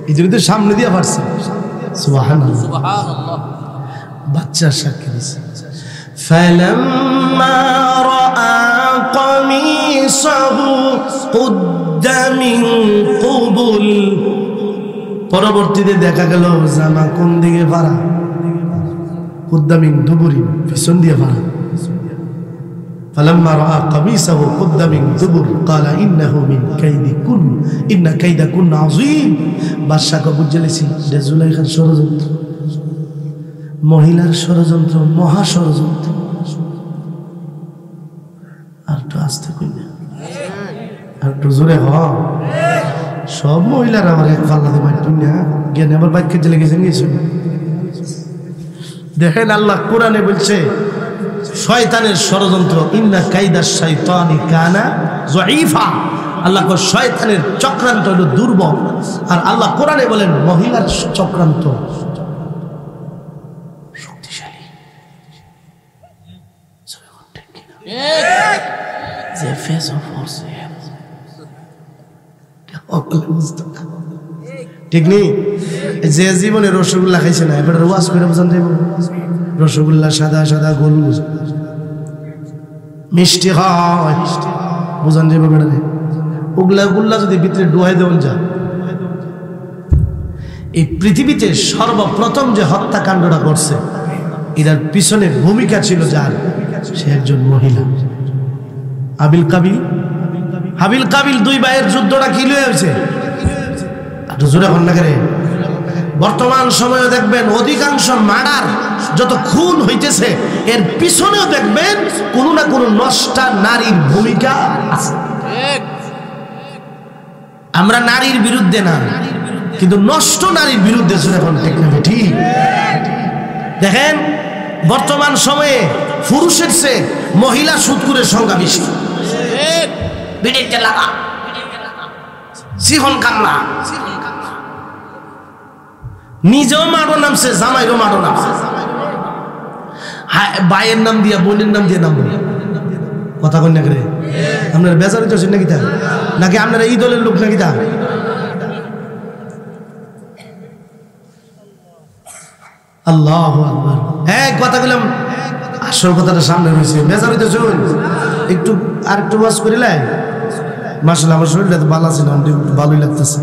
এই জন্য তো সামনে দিয়ে পারছে। সুবহানাল্লাহ। বাচ্চা সাক্ষী দিছে। ফালাম্মা রাআ কামিসাহু কুদ্দা মিন কুবুল, পরবর্তীতে দেখা গেল জামা কোন দিকে ফাড়া, কুদ্দা মিন দুবুরিন, পিছন দিয়ে ফাড়া। فلما رأى قميصه قد من دبر قال إنه من كيدكن إن كيدكن عظيم। বাদশাকে বুঝাইছি এটা জুলাইখার ষড়যন্ত্র, মহিলার ষড়যন্ত্র, মহা ষড়যন্ত্র। আর তো আস্তে কই না, আর তো জোরে হ। সব মহিলারা আমার এক পাল্লাতে মারতুন না, জ্ঞান আবার বাক্যে চলে গেছেন। দেখেন আল্লাহ কোরআনে বলছে শয়তানের ষড়যন্ত্র, ইন্না কাইদাশ শাইতানি কানা যায়ীফা। আল্লাহ কো শয়তানের চক্রান্ত হলো দুর্বল, আর আল্লাহ কোরআনে বলেন মহিলার চক্রান্ত শক্তিশালী। যে ফেস অফ ফোর্স ঠিক নেই? যে জীবনে রসগোল্লা খাইছে না এবার ওয়াজ করে বোঝান যাইব। রসগোল্লা সাদা সাদা গোল মিষ্টি হয় বোঝান যাইব বেড়ালে ওগুলা গুল্লা যদি ভিতরে ডুয়াই দেওয়া যায়। এই পৃথিবীতে সর্বপ্রথম যে হত্যাকাণ্ডটা করছে এটার পিছনে ভূমিকা ছিল যার, সে একজন মহিলা। হাবিল কাবিল দুই ভাইয়ের যুদ্ধটা কি হয়েছে জোরে হন না করে। বর্তমান সময়ে দেখবেন অধিকাংশ মার্ডার যত খুন হইতেছে এর পিছনেও দেখবেন কোনো না কোনো নষ্টা নারীর ভূমিকা আছে। আমরা নারীর বিরুদ্ধে না, কিন্তু নষ্ট নারীর বিরুদ্ধে ঠিক। দেখেন বর্তমান সময়ে পুরুষের চেয়ে মহিলা সুদকুরের সংখ্যা বেশি। নিজেও মারো নামছে, জামাইরও মারো নামছে, ভাইয়ের নাম দিয়া বোনের নাম দিয়ে নাম কথা কন্যা করে। আপনারা বেজার হইতেছেন নাকি তা, নাকি আপনারা এই দলের লোক নাকি তা? আল্লাহ আকবার। হ্যাঁ কথা বললাম, আসল কথাটা সামনে রয়েছে। বেজার হইতেছ একটু আর একটু ওয়াজ করিলে মাশাআল্লাহ আমার শরীরটা তো ভালো আছে না, ভালোই লাগতেছে।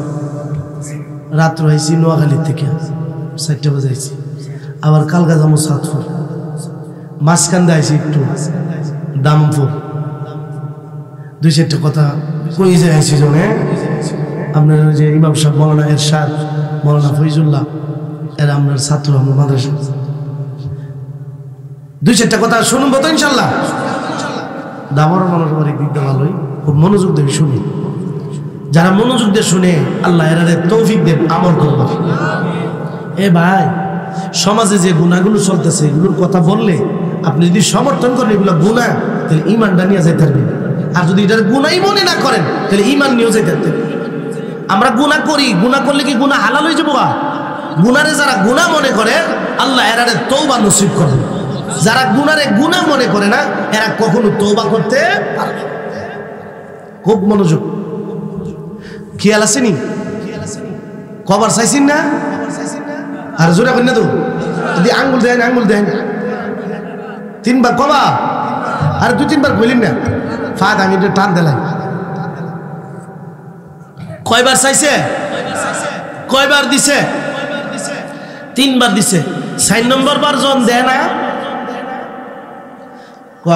রাত্র হয়েছি নোয়াখালীর থেকে 4টা বাজাইছি, আবার কালকা যাবো সাতপুর, মাঝখান আইছি একটু দামপুর। 2-4টা কথা কই যে আইছি জনে আপনার যে ইমাম সাহেব মৌলানা এরশাদ, মৌলানা ফৈজুল্লাহ এরা আপনার ছাত্র, আমরা মাদ্রাসা। 2-4টা কথা শুনবো তো ইনশাল্লাহ। দামারও মানুষ আমার এই দিকটা ভালোই, খুব মনোযোগ দিয়ে শুনি। যারা মনোযোগ দিয়ে শুনে আল্লাহ এরা তৌফিক দেব আমল করব। এ ভাই সমাজে যে গুণাগুলো চলতেছে এগুলোর কথা বললে আপনি যদি সমর্থন করেন এগুলো গুণা, তাহলে ইমানটা নিয়ে যাইতে পারবেন। আর যদি এটার গুণাই মনে না করেন তাহলে ইমান নিয়েও যাইতে পারবেন। আমরা গুণা করি, গুণা করলে কি গুণা হালাল হয়ে যাবো? গুনারে যারা গুণা মনে করে আল্লাহ এরারে তওবা নসিব করবে। যারা গুনারে গুণা মনে করে না এরা কখনো তওবা করতে পারবে। খুব মনোযোগ, খেয়াল আসেনি? কবার চাইছেন না? আর জোরে করেন না তো, যদি আঙ্গুল দেন আঙ্গুল দেন 3বার কবা, আর 2-3বার বললেন না ফাঁদ আমি টান দিলাম। কয়বার চাইছে? কয়বার দিছে? 3বার দিছে। 4 নম্বর বার জন দেয় না,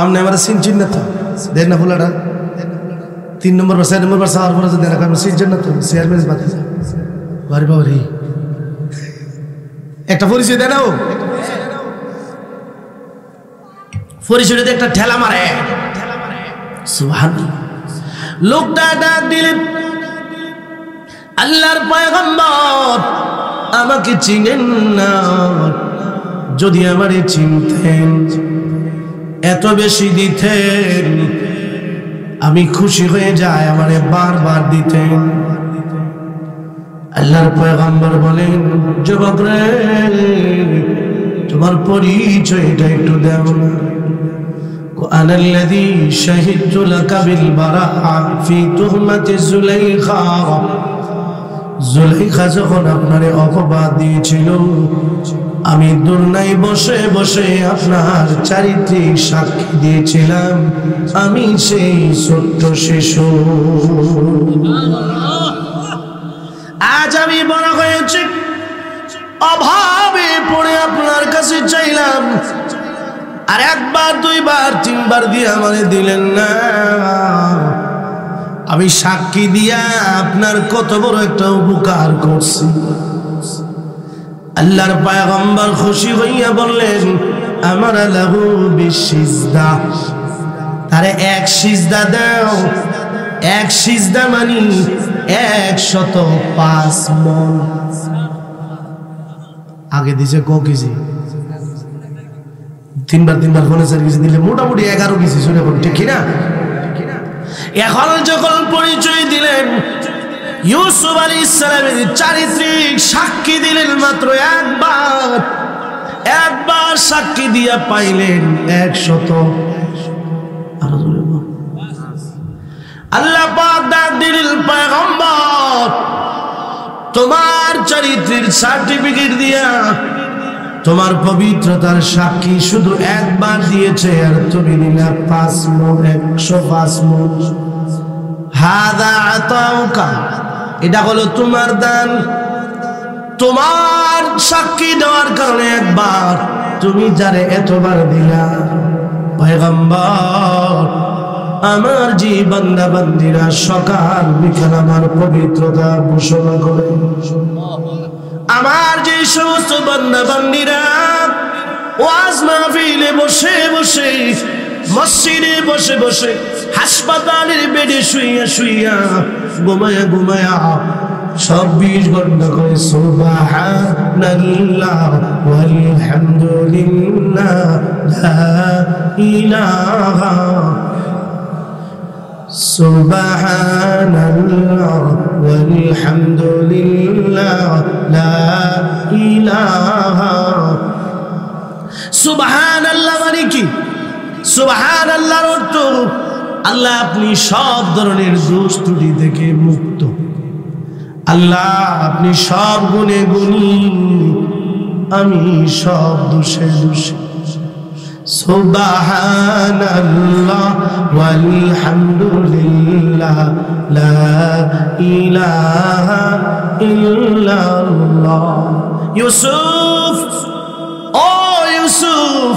আপনি আমার চিনছেন না তো, দেন না ফুলাটা। 3 নম্বর বার 4 নম্বর বার চাওয়ার পরে দেন না, চিনছেন না তো, চেয়ারম্যান বাদ বাড়ি বাড়ি একটা পরিচয় দেয় না, ও পরিচয়টা একটা ঠেলা মারে। সুবহানাল্লাহ। লোকটা ডাক দিলেন, আল্লাহর পয়গম্বর আমাকে চিনেন না, যদি আমারে চিনতেন এত বেশি দিতেন আমি খুশি হয়ে যাই, আমারে বারবার দিতেন। আল্লাহর পয়গম্বর বলেন, যুবক রে তোমার পরিচয়টা একটু দাও না। أنا الذي شهدت لك بالبراءة في تهمة زليخا। জুলাইখা যখন আপনারে অপবাদ দিয়েছিল আমি দুনিয়ায় বসে বসে আপনার চারিত্রিক সাক্ষী দিয়েছিলাম, আমি সেই ছোট্ট শিশু। আজ আমি বড় হয়েছি, অভাবে পড়ে আপনার কাছে চাইলাম, আর 1বার 2বার 3বার দিয়ে আমারে দিলেন না। আমি সাক্ষী দিয়া আপনার কত বড় একটা উপকার করছি। আল্লাহর পয়গম্বর খুশি হইয়া বললেন, আমার লাহু বিসিজদা, তারে 1 সিজদা দাও। 1 সিজদা মানে 105 মণ। আগে দিছে ক কেজি, 3বার 4 কেজি দিলে মোটামুটি 11 কেজি শুনে ঠিক কিনা? এখন যখন পরিচয় দিলেন ইউসুফ আলাইহিস সালামের চারিত্রিক সাক্ষী দিলেন মাত্র 1বার সাক্ষী দিয়া পাইলেন 100। আল্লাহ পাক ডাক দিলেন, পয়গম্বর তোমার চরিত্রের সার্টিফিকেট দিয়া তোমার পবিত্রতার সাক্ষী শুধু একবার দিয়েছে, আর তুমি দিলা 5 মণ, 105 মণ। হাদা আতাউকা, এটা হলো তোমার দান। তোমার সাক্ষী দেওয়ার কারণে একবার তুমি যারে এতবার দিলা। পয়গম্বর, আমার যে বান্দা বান্দিরা সকাল বিকাল আমার পবিত্রতা ঘোষণা করে, আমার যে সমস্ত বান্দা বান্দিরা ওয়াজ মাহফিলে বসে বসে, মসজিদে বসে বসে, হাসপাতালের বেডে শুইয়া শুইয়া, ঘুমায়া ঘুমায়া 24 ঘন্টা করে সুবহানাল্লাহ ওয়ালহামদুলিল্লাহ লা ইলাহা, সুবহানাল্লাহ ওয়ালহামদুলিল্লাহ লা ইলাহা। সুবহানাল্লাহ মানে কি? সুবহানাল্লাহর অর্থ আল্লাহ আপনি সব ধরনের দোষ ত্রুটি থেকে মুক্ত। আল্লাহ আপনি সব গুণে গুণী, আমি সব দোষে দোষী। সুবহানাল্লাহ ওয়ালহামদুলিল্লাহ লা ইলাহা ইল্লাল্লাহ। ইউসুফ, ও ইউসুফ,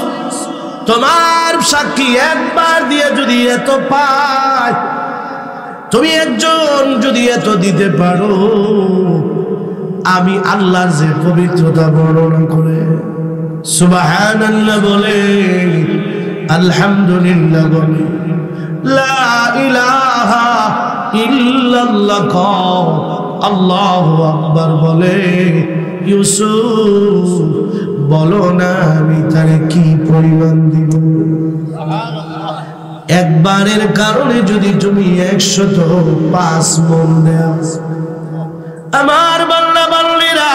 তোমার সাক্ষী একবার দিয়ে যদি এত পায়, তুমি একজন যদি এত দিতে পারো, আমি আল্লাহর যে পবিত্রতা বর্ণনা করে সুবহানাল্লাহ বলে, আলহামদুলিল্লাহ বলে, লা ইলাহা ইল্লাল্লাহ, আল্লাহু আকবার বলে, ইউসুফ বলো না আমি তারে কি পরিমাণ দিব। একবারের কারণে যদি তুমি 105 মণ দেও, আমার বান্দা বান্দীরা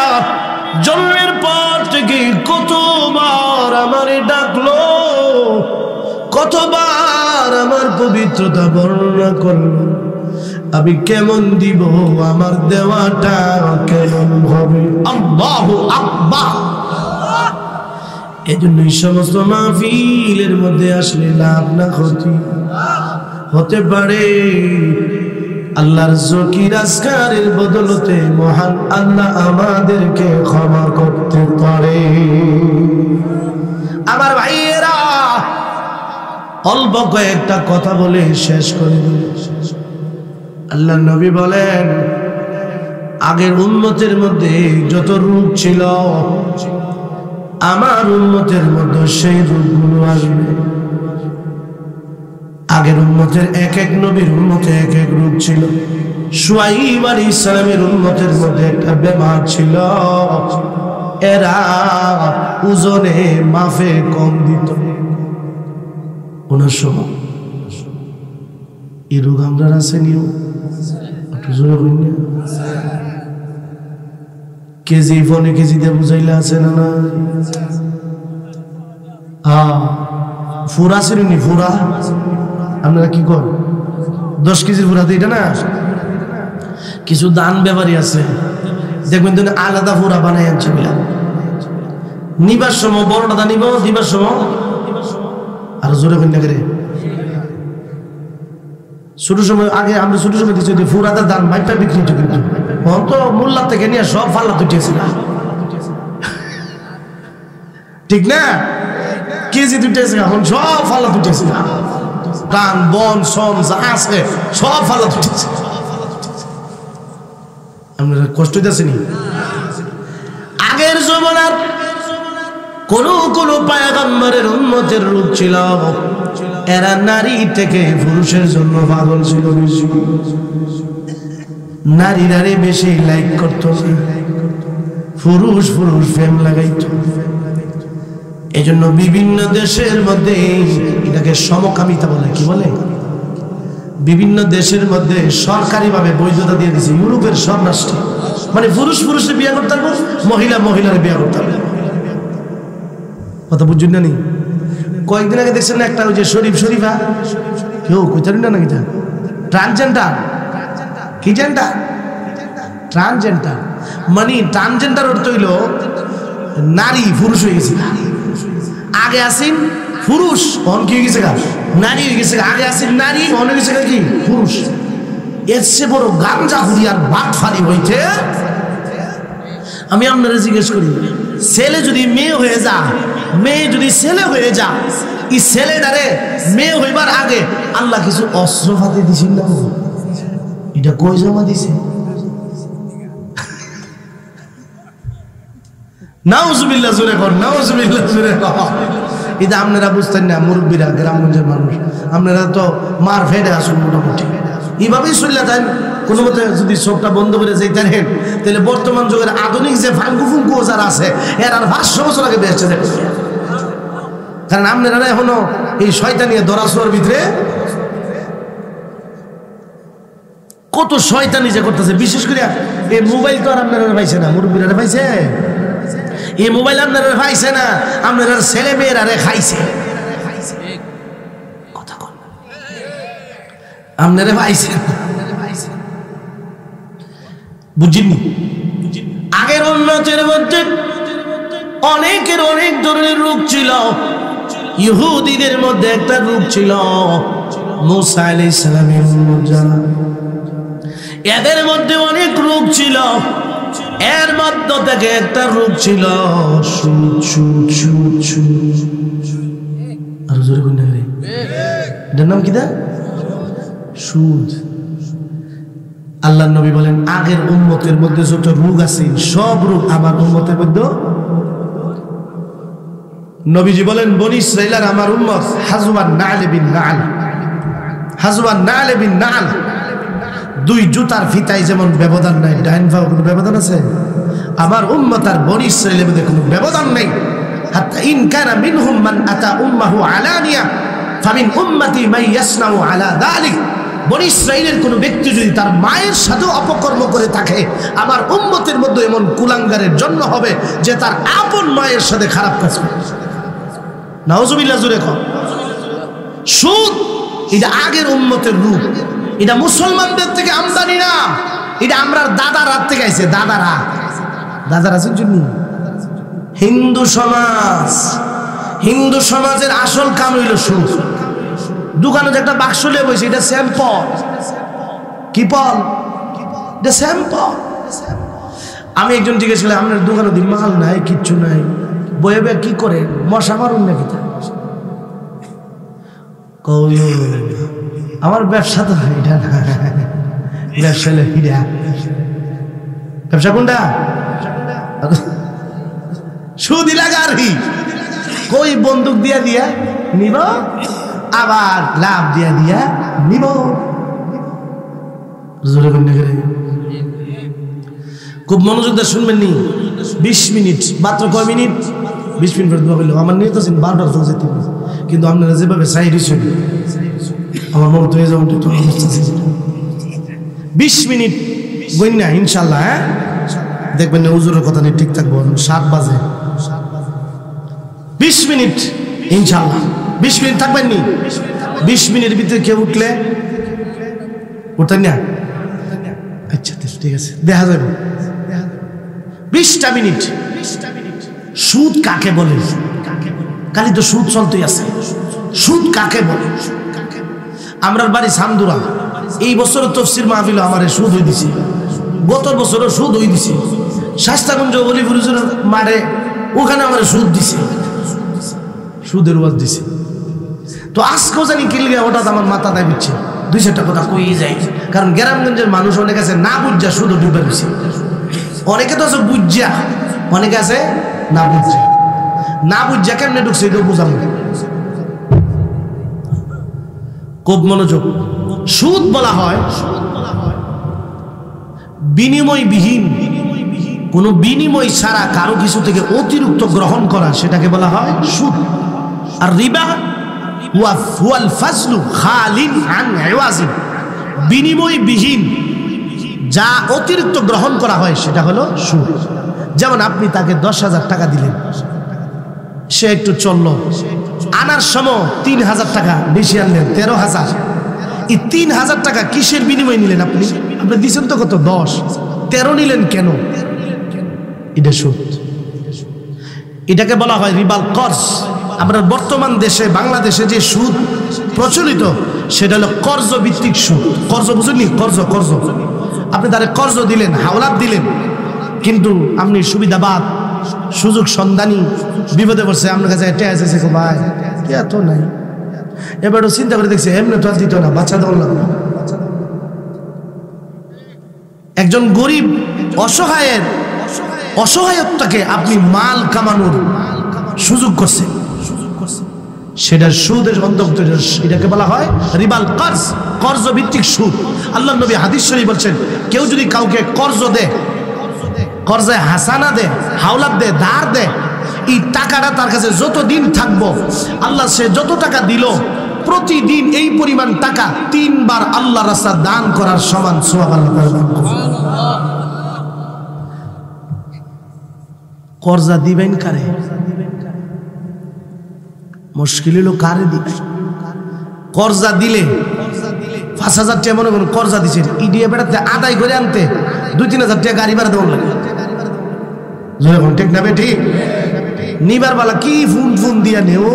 জন্মের পর থেকে কতবার আমারে ডাকলো, কতবার আমার পবিত্রতা বর্ণনা করলো, আমি কেমন দিব, আমার দেওয়াটা কেমন হবে। আল্লাহু আকবার। এজন্য এই সমস্ত মাহফিলের মধ্যে আসলে লাভ না ক্ষতি হতে পারে। আল্লাহর জিকির আজকারের বদলতে মহান আল্লাহ আমাদেরকে ক্ষমা করতে পারে। আমার ভাইয়েরা, অল্প কয়েকটা কথা বলে শেষ করে দিই। আল্লাহর নবী বলেন, আগের উম্মতের মধ্যে যত রূপ ছিল, আমার উম্মতের মধ্যে সেই রূপগুলো আসবে। আগের উম্মতের এক এক নবীর উম্মতে এক এক রূপ ছিল। শুআইব আলাইহিস সালামের উম্মতের মধ্যে একটা বেমার ছিল, এরা ওজনে মাফে কম দিত। ওনার সময় এই রোগ আমরা আসেনিও, একটু জোরে কইন না। কেজি ফোনে কেজিতে বুঝাইলে আছে না না? হ্যাঁ, ফুরা শ্রেণী, ফুরা আপনারা কি কর, 10 কেজির ফুরা তো এটা না। কিছু দান ব্যাপারী আছে, দেখবেন তো আলাদা ফুরা বানাই আনছে, নিবার সময় বড়টা নিব, দিবার সময় আর জোরে কন্যা করে ছোট সময়। আগে আমরা ছোট সময় দিচ্ছি ফুরাতে দান মাইপটা বিক্রি হতো, কিন্তু এখন তো মোল্লা থেকে নিয়ে সব ফাল্লা তুটেছে না, ঠিক না? কেজি তুটেছে, এখন সব ফাল্লা তুটেছে না, কান বন সম যা আছে সব ফাল্লা তুটেছে। আপনারা কষ্ট হইতেছেনি? আগের জমানার কোন কোন পয়গম্বরের উম্মতের রূপ ছিল, এরা নারী থেকে পুরুষের জন্য পাগল ছিল বেশি, নারীরা বেশি লাইক করত, পুরুষ পুরুষ প্রেম লাগাইত। এই জন্য বিভিন্ন দেশের মধ্যে এটাকে সমকামিতা বলে। কি বলে? বিভিন্ন দেশের মধ্যে সরকারিভাবে বৈধতা দিয়ে দিয়েছে, ইউরোপের সব রাষ্ট্রে। মানে পুরুষ পুরুষের বিয়ে করতে পারবো, মহিলা মহিলার বিয়ে করতে পারবো। কথা বুঝছেন না? নি কয়েকদিন আগে দেখছেন না একটা, ওই যে শরীফা কেউ কইতারি না নাকি ট্রান্সজেন্ডার, কি জেন্ডার? ট্রান্সজেন্ডার। মানে ট্রান্সজেন্ডার অর্থ হইল নারী পুরুষ হয়ে গেছে। আগে আসেন পুরুষ, অন কি হয়ে গেছে গা নারী হয়ে গেছে। আগে আসেন নারী, অন হয়ে গেছে কি পুরুষ। এর চেয়ে বড় গাঞ্জা হুরি আর বাটফারি হইছে। আমি আপনারা জিজ্ঞেস করি, ছেলে যদি মেয়ে হয়ে যা, মেয়ে যদি ছেলে হয়ে যা, এই ছেলেটারে মেয়ে হইবার আগে আল্লাহ কিছু অস্ত্র হাতে দিছিল না? এটা কই জমা দিছে? নাউজুবিল্লাহ জোরে কর, নাউজুবিল্লাহ জোরে কর। এটা আপনারা বুঝতেন না, মুরব্বীরা, গ্রামগঞ্জের মানুষ, আপনারা তো মার ফেটে আসুন মোটামুটি এইভাবেই চললে দেন। কোনো মতে যদি চোখটা বন্ধ করে যেতেন, তাহলে বর্তমান যুগের আধুনিক যে ফাঙ্কু ফুঙ্কু যারা আছে এর আর 500 বছর আগে বেঁচে দেখে। কারণ আপনারা এখনো এই শয়তানিয়ে দরাছোয়ার ভিতরে কত শয়তানি যে করতেছে। বিশেষ করে এই মোবাইল তো আর আপনারা পাইছে না, মুরব্বীরা পাইছে। এই মোবাইল আপনারা পাইছে না, আপনারা ছেলে মেয়েরা খাইছে। কথা কন, আপনারা পাইছে বুঝিনি। আগের উম্মতের মধ্যে অনেকের অনেক ধরনের রোগ ছিল। ইহুদিদের মধ্যে একটা রোগ ছিল, মুসা আলাইহিস সালামের উম্মত যারা, এদের মধ্যে অনেক রোগ ছিল। এর মধ্য থেকে একটা রোগ ছিল সুদ, সুদ, সুদ, সুদ। আর জোরে কই না রে, এটার নাম কি দা? সুদ। আল্লাহর নবী বলেন, আগের উম্মতের মধ্যে যত রোগ আছে সব রোগ আমার উম্মতের মধ্যে। নবীজি বলেন, বনি ইসরাইলের আমার উম্মত হাজওয়ান নাল বিন নাল, হাজওয়ান নাল বিন নাল। দুই জুতার ফিতায় যেমন ব্যবধান নাই, ডাইন বাম কোনো ব্যবধান আছে? আমার উম্মত আর বনি ইসরাইলের মধ্যে কোনো ব্যবধান নেই। হাত্তা ইন কানা মিনহুম মান আতা উম্মাহু আলানিয়া ফামিন উম্মতি মান ইয়াসনাউ আলা যালিক। বনি ইসরাইলের কোনো ব্যক্তি যদি তার মায়ের সাথেও অপকর্ম করে থাকে, আমার উম্মতের মধ্যে এমন কুলাঙ্গারের জন্ম হবে যে তার আপন মায়ের সাথে খারাপ কাজ করে। নাউজুবিল্লাহ জোরে কর। সুদ এটা আগের উম্মতের রূপ, এটা মুসলমানদের থেকে আমদানি না, এটা আমরা দাদার হাত থেকে আইছে। দাদারা, দাদার আছেন জন্য হিন্দু সমাজ, হিন্দু সমাজের আসল কাম হইল সুদ। দোকানে যে একটা বাক্স লিয়ে বসে, এটা স্যাম্পল। কি পল? এটা স্যাম্পল। আমি একজন জিজ্ঞেস করলাম, আপনার দোকানে দিন মাল নাই, কিচ্ছু নাই, বয়ে বয়ে কি করে, মশা মারুন নাকি? আমার ব্যবসা তো এটা না, ব্যবসা হলো হিরা। ব্যবসা কোনটা? সুদি লাগারি। কই বন্দুক দিয়া দিয়া নিব, আবার লাভ দিয়া দিয়া নিব। খুব মনোযোগ দিয়ে শুনবেন নি। 20 মিনিট মাত্র। কয় মিনিট? 20 মিনিট করে দোয়া বললো। আমার নিয়ে তো 12টার সময় যেতে হবে, কিন্তু আপনারা যেভাবে চাই রিসেন আমার মনে তো হয়ে যাবেন 20 মিনিট বই না ইনশাল্লাহ। হ্যাঁ, দেখবেন না হুজুরের কথা নিয়ে ঠিক থাকবো। 7 বাজে 20 মিনিট ইনশাল্লাহ। 20 মিনিট থাকবেন নি? 20 মিনিটের ভিতরে কেউ উঠলে উঠতেন না? আচ্ছা ঠিক আছে, দেখা যাবে। 20টা মিনিট। সুদ কাকে বলে? খালি তো সুদ চলতেই আছে। সুদ কাকে বলে? আমরার বাড়ি সামদুরা, এই বছরও তফসির মাহফিল আমার সুদ হয়ে দিছে, গত বছরও সুদ হয়ে দিছে। শাস্তাগঞ্জ অলিপুরের মারে ওখানে আমার সুদ দিছে, সুদের ওয়াজ দিছে। তো আজকেও জানি কিলগে হঠাৎ আমার মাথা দায় দিচ্ছে, 2-4টা কথা কই যায়। কারণ গ্রামগঞ্জের মানুষ অনেক আছে না বুঝা সুদ ডুবে দিছে, অনেকে তো আছে বুঝা, অনেকে আছে না বুঝা। না বুঝা কেমনে ঢুকছে এটাও বুঝাবো। খুব মনোযোগ। সুদ বলা হয় বিনিময়বিহীন, কোন বিনিময় ছাড়া কারো কিছু থেকে অতিরিক্ত গ্রহণ করা, সেটাকে বলা হয় সুদ। আর রিবা ওয়াল ফাজলু খালিন আন ইওয়াজিন, বিনিময়বিহীন যা অতিরিক্ত গ্রহণ করা হয় সেটা হলো সুদ। যেমন আপনি তাকে 10,000 টাকা দিলেন, সে একটু চললো, আনার সময় 3,000 টাকা বেশি আনলেন, 13,000। এই 3,000 টাকা কিসের বিনিময়ে নিলেন? আপনি দিচ্ছেন তো কত? 10। 13 নিলেন কেন? এটা সুদ। এটাকে বলা হয় রিবাল কর্জ। আমরা বর্তমান দেশে বাংলাদেশে যে সুদ প্রচলিত সেটা হলো কর্জ ভিত্তিক সুদ। কর্জ বুঝুননি? কর্জ কর্জ আপনি তারে কর্জ দিলেন, হাওলাত দিলেন, কিন্তু আপনি সুবিধাবাদ সুযোগ সন্ধানী বিপদে পড়ছে, আপনার কাছে এটা এসেছে ভাই এত নাই, এবারও চিন্তা করে দেখছে এমনি তো দিত না, বাচ্চা দেওয়ার লাগলো। একজন গরিব অসহায়ের অসহায়ত্বকে আপনি মাল কামানোর সুযোগ করছেন, সেটার সুদের অন্তর্ভুক্ত। এটাকে বলা হয় রিবাল কর্জ, কর্জ ভিত্তিক সুদ। আল্লাহ নবী হাদিস শরীফ বলছেন, কেউ যদি কাউকে কর্জ দেয়, কর্জে হাসানা দেয়, হাওলাত দেয়, ধার দেয়, এই টাকাটা তার কাছে যতদিন থাকবো, আল্লাহ সে যত টাকা দিল প্রতিদিন এই পরিমাণ টাকা 3 বার আল্লাহ রাস্তায় দান করার সমান সওয়াব আল্লাহ দান করবে। কর্জা দিবেন কারে? মুশকিল হলো কারে দিবে। কর্জা দিলে 5,000 টাকা মনে করুন কর্জা দিচ্ছেন, ইডিয়ে বেড়াতে আদায় করে আনতে 2-3,000 টাকা গাড়ি ভাড়া দেওয়ার লাগে। যখন ঠিক না ঠিক নিবার বালা কি ফোন দিয়া নে, ও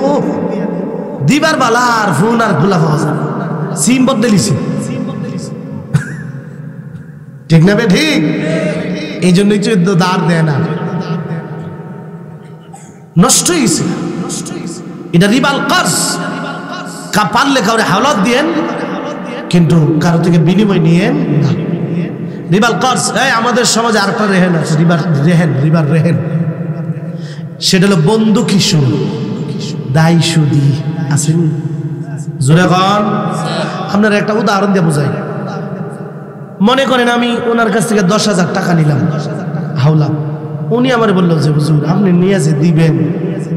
দিবার বালা আর ফোন আর খোলা পাওয়া যায়, সিম বদলিছে, ঠিক না ঠিক? এই জন্যই তো দাঁড় দেয় না, নষ্ট হয়েছে। এটা রিবাল কর্জ। পারলে কাউরে হাওলাত দিয়েন, কিন্তু কারো থেকে বিনিময় নিয়েন না। রিবাল কর্জ। আমাদের সমাজে আরেকটা রেহেন আছে, রিবার রেহেন, সেটা হলো বন্দুকি সুদ, দায় সুদি। আসেন জোরে কন। আপনার একটা উদাহরণ দিয়ে বোঝাই। মনে করেন আমি ওনার কাছ থেকে 10,000 টাকা নিলাম হাওলাত, উনি আমার বললো যে হুজুর আপনি নিয়ে যে দিবেন